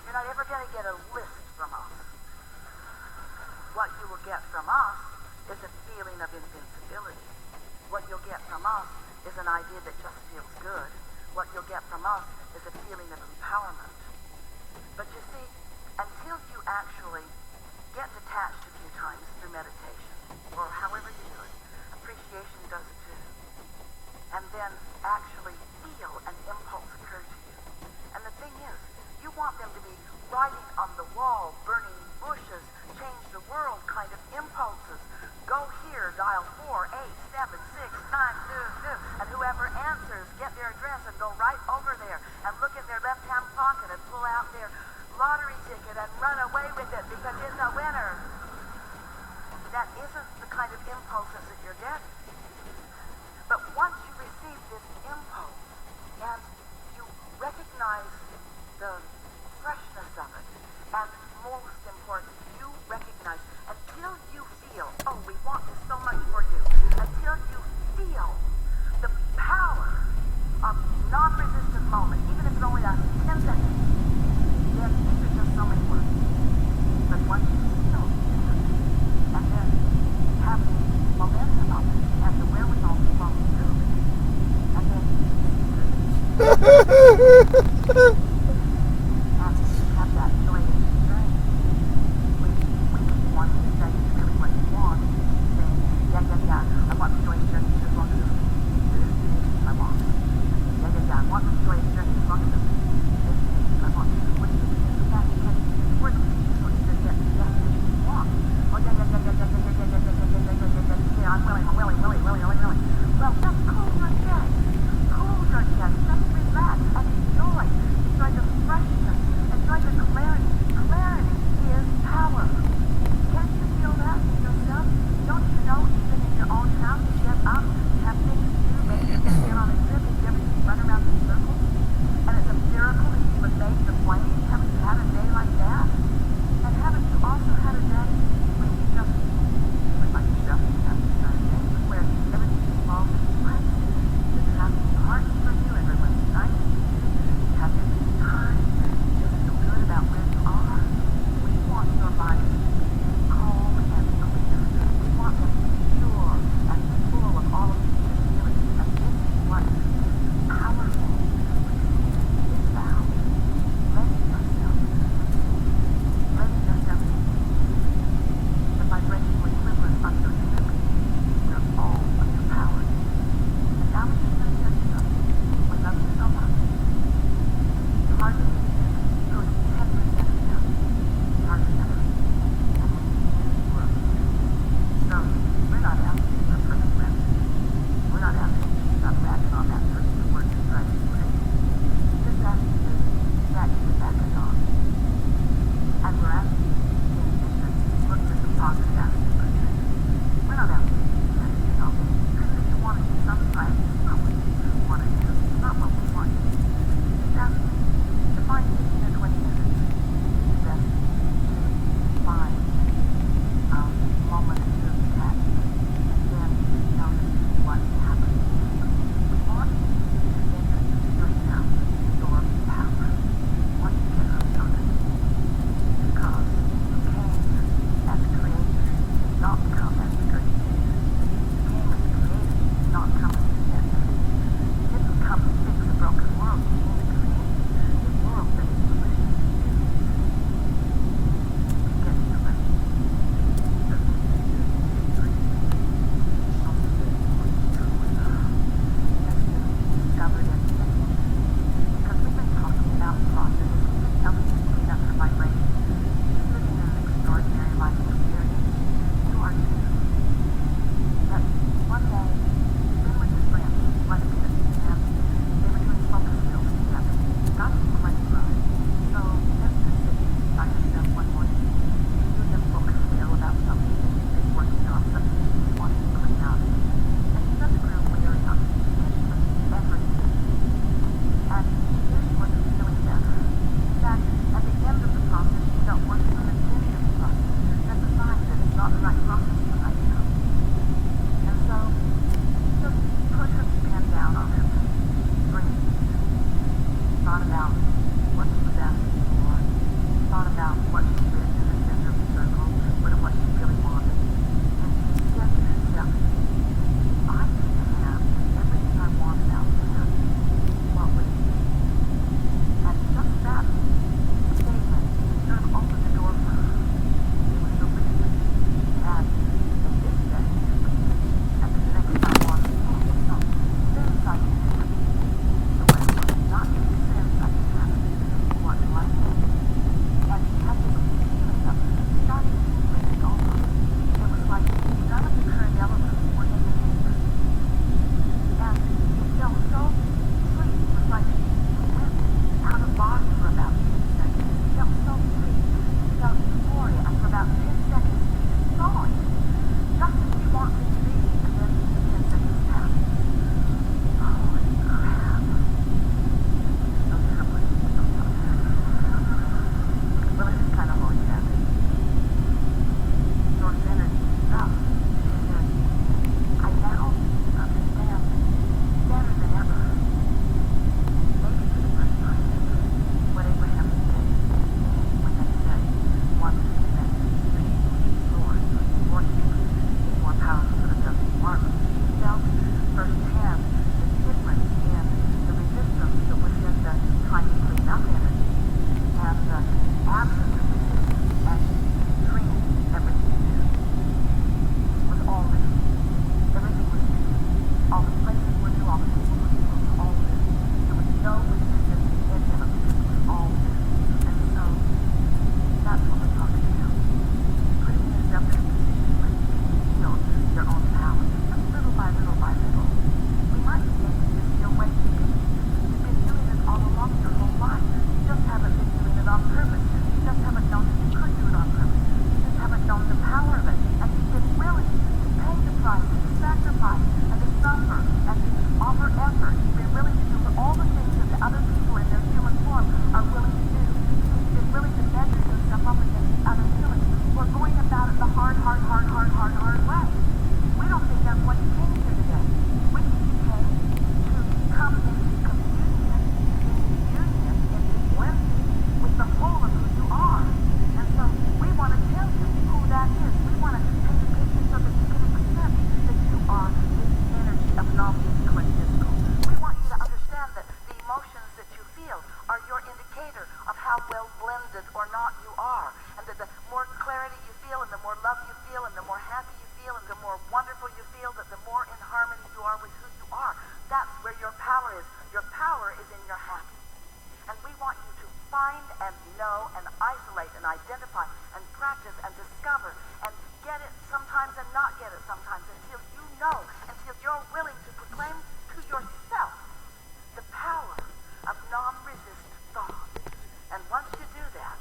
You're not ever going to get a list from us. What you will get from us is a feeling of invincibility. What you'll get from us is an idea that just feels good. What you'll get from us is a feeling of empowerment. But you see, until you actually get detached a few times through meditation, or however you do it, appreciation does it too. And then actually feel an impulse occur to you. And the thing is, you want them to be writing on the wall, burning bushes, change the world kind of impulses. Go here, dial 4876922, and whoever answers, get their address and go right over there and look in their left-hand pocket and pull out their lottery ticket and run away with it because it's a winner. That isn't the kind of impulses that you're getting. But once you receive this impulse and you recognize the freshness of it, and most important, you recognize, until you feel, oh, we want this so much for you, until you feel the power of non-resistant moment, even if it only lasts 10 seconds, then these are just so many words. forever, and get it sometimes and not get it sometimes, until you know, until you're willing to proclaim to yourself the power of non-resistant thought. And once you do that,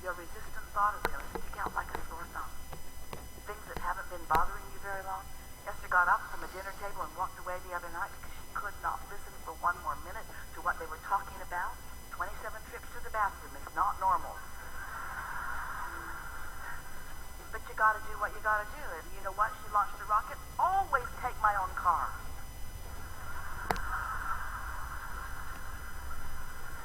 your resistant thought is going to stick out like a sore thumb. Things that haven't been bothering you very long. Esther got up from the dinner table and walked away the other night because she could not listen for one more minute to what they were talking about. 27 trips to the bathroom is not normal. But you gotta do what you gotta do. And you know what? She launched a rocket. Always take my own car.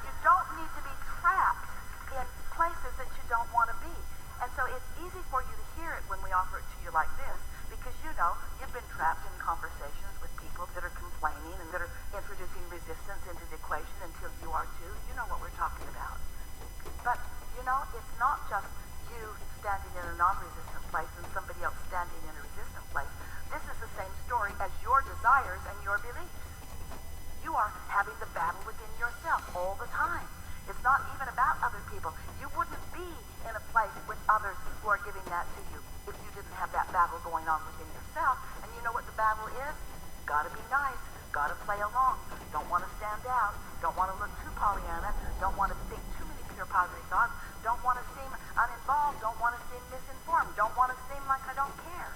You don't need to be trapped in places that you don't want to be. And so it's easy for you to hear it when we offer it to you like this, because you know you've been trapped in conversations with people that are complaining and that are introducing resistance into the equation until you are too. You know what we're talking about. But, you know, it's not just you standing in a non-resistant place and somebody else standing in a resistant place. This is the same story as your desires and your beliefs. You are having the battle within yourself all the time. It's not even about other people. You wouldn't be in a place with others who are giving that to you if you didn't have that battle going on within yourself. And you know what the battle is? Gotta be nice. Gotta play along. Don't want to stand out. Don't want to look too Pollyanna. Don't want to think too many pure positive thoughts. Don't want to seem uninvolved. Don't want to seem misinformed. Don't want to seem like I don't care.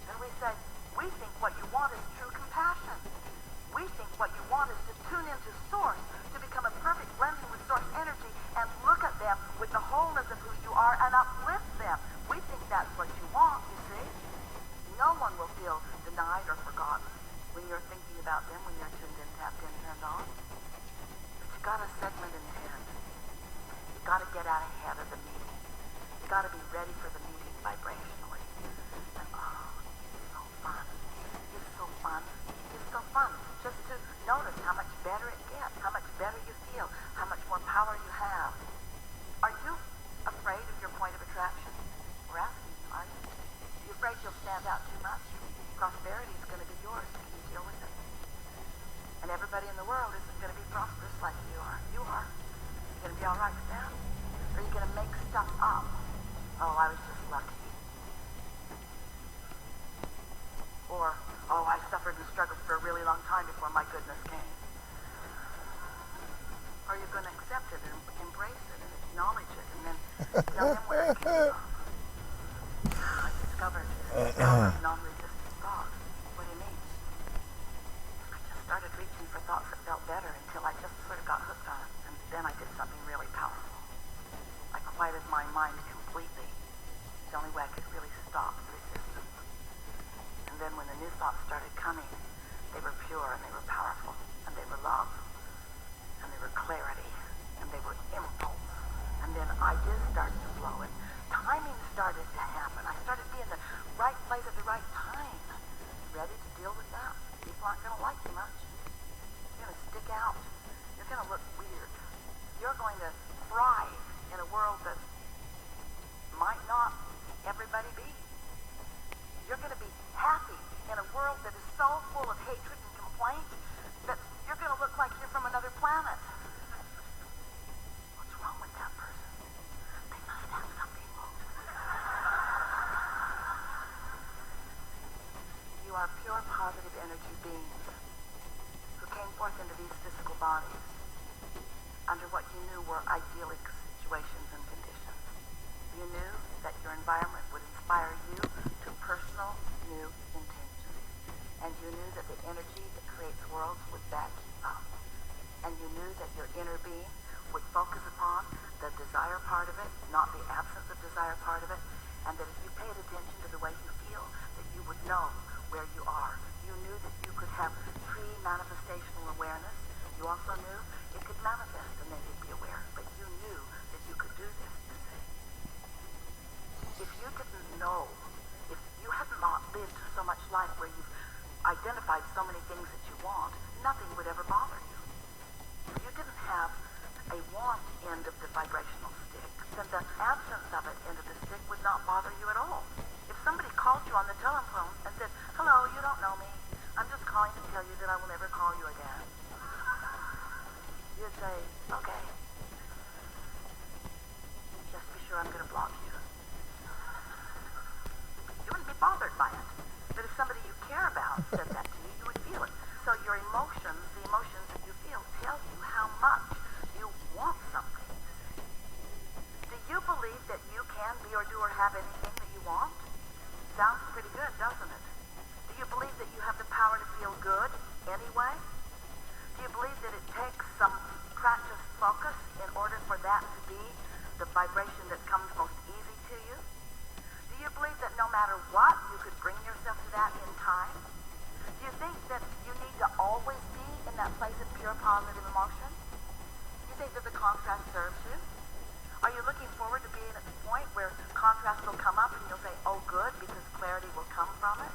And we say, we think what you want is true compassion. We think what you want is to tune into Source, to become a perfect blending with Source energy and look at them with the wholeness of who you are and uplift them. We think that's what you want, you see. No one will feel denied or forgotten when you're thinking about them, when you're tuned in, tapped in, turned on. But you got a segment in your head. You got to get out ahead of the meeting. You got to be ready for the meeting vibrationally. And oh, it's so fun. It's so fun. It's so fun just to notice how much better it gets, how much better you feel, how much more power you have. Are you afraid of your point of attraction? We're asking you, are you? Are you afraid you'll stand out too much? Prosperity is going to be yours. Can you deal with it? And everybody in the world isn't going to be prosperous like you are. You are. You going to be all right with that? Or are you going to make stuff up? Oh, I was just lucky. Or, oh, I suffered and struggled for a really long time before my goodness came. Or you're going to accept it and embrace it and acknowledge it and then tell him where it came from. I discovered the power of non-resistant thought. What do you mean? I just started reaching for thoughts that felt better until I just sort of got hooked on it. And then I did something really powerful. I quieted my mind completely. It's the only way I could really stop the resistance. And then when the new thoughts started coming, they were pure and they were powerful and they were love and they were clarity and they were impulse. And then ideas started to flow and timing started to happen. I started being in the right place at the right time. Ready to deal with that? People aren't going to like you much. You're going to stick out. You're going to look weird. You're going to thrive in a world that might not everybody be. You're going to be happy in a world that is so full of hatred and complaint that you're going to look like you're from another planet. What's wrong with that person? They must have something wrong. You are pure positive energy beings who came forth into these physical bodies under what you knew were idyllic situations and conditions. You knew that your environment would inspire you to personal new intentions. And you knew that the energy that creates worlds would back you up. And you knew that your inner being would focus upon the desire part of it, not the absence of desire part of it. And that if you paid attention to the way you feel, that you would know where you are. You knew that you could have pre-manifestational awareness. You also knew it could manifest and then you'd be aware. But you knew that you could do this, you see. If you didn't know, if you had not lived so much life where you've identified so many things that you want, nothing would ever bother you. If you didn't have a want end of the vibrational stick, then the absence of it end of the stick would not bother you at all. If somebody called you on the telephone and said, hello, you don't know me, I'm just calling to tell you that I will never call you again, you'd say, okay, just be sure I'm going to block you. do or have anything that you want? Sounds pretty good, doesn't it? Do you believe that you have the power to feel good anyway? Do you believe that it takes some practice focus in order for that to be the vibration that comes most easy to you? Do you believe that no matter what, you could bring yourself to that in time? Do you think that you need to always be in that place of pure positive emotion? Do you think that the contrast serves you? Are you looking forward to being at the point where contrast will come up and you'll say, oh good, because clarity will come from it?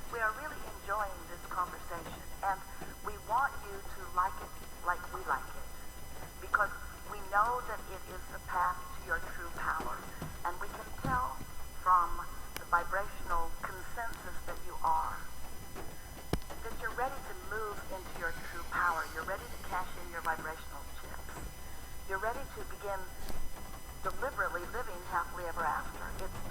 We are really enjoying this conversation, and we want you to like it like we like it, because we know that it is the path to your true power, and we can tell from the vibrational consensus that you are, that you're ready to move into your true power. You're ready to cash in your vibrational chips. You're ready to begin deliberately living happily ever after. It's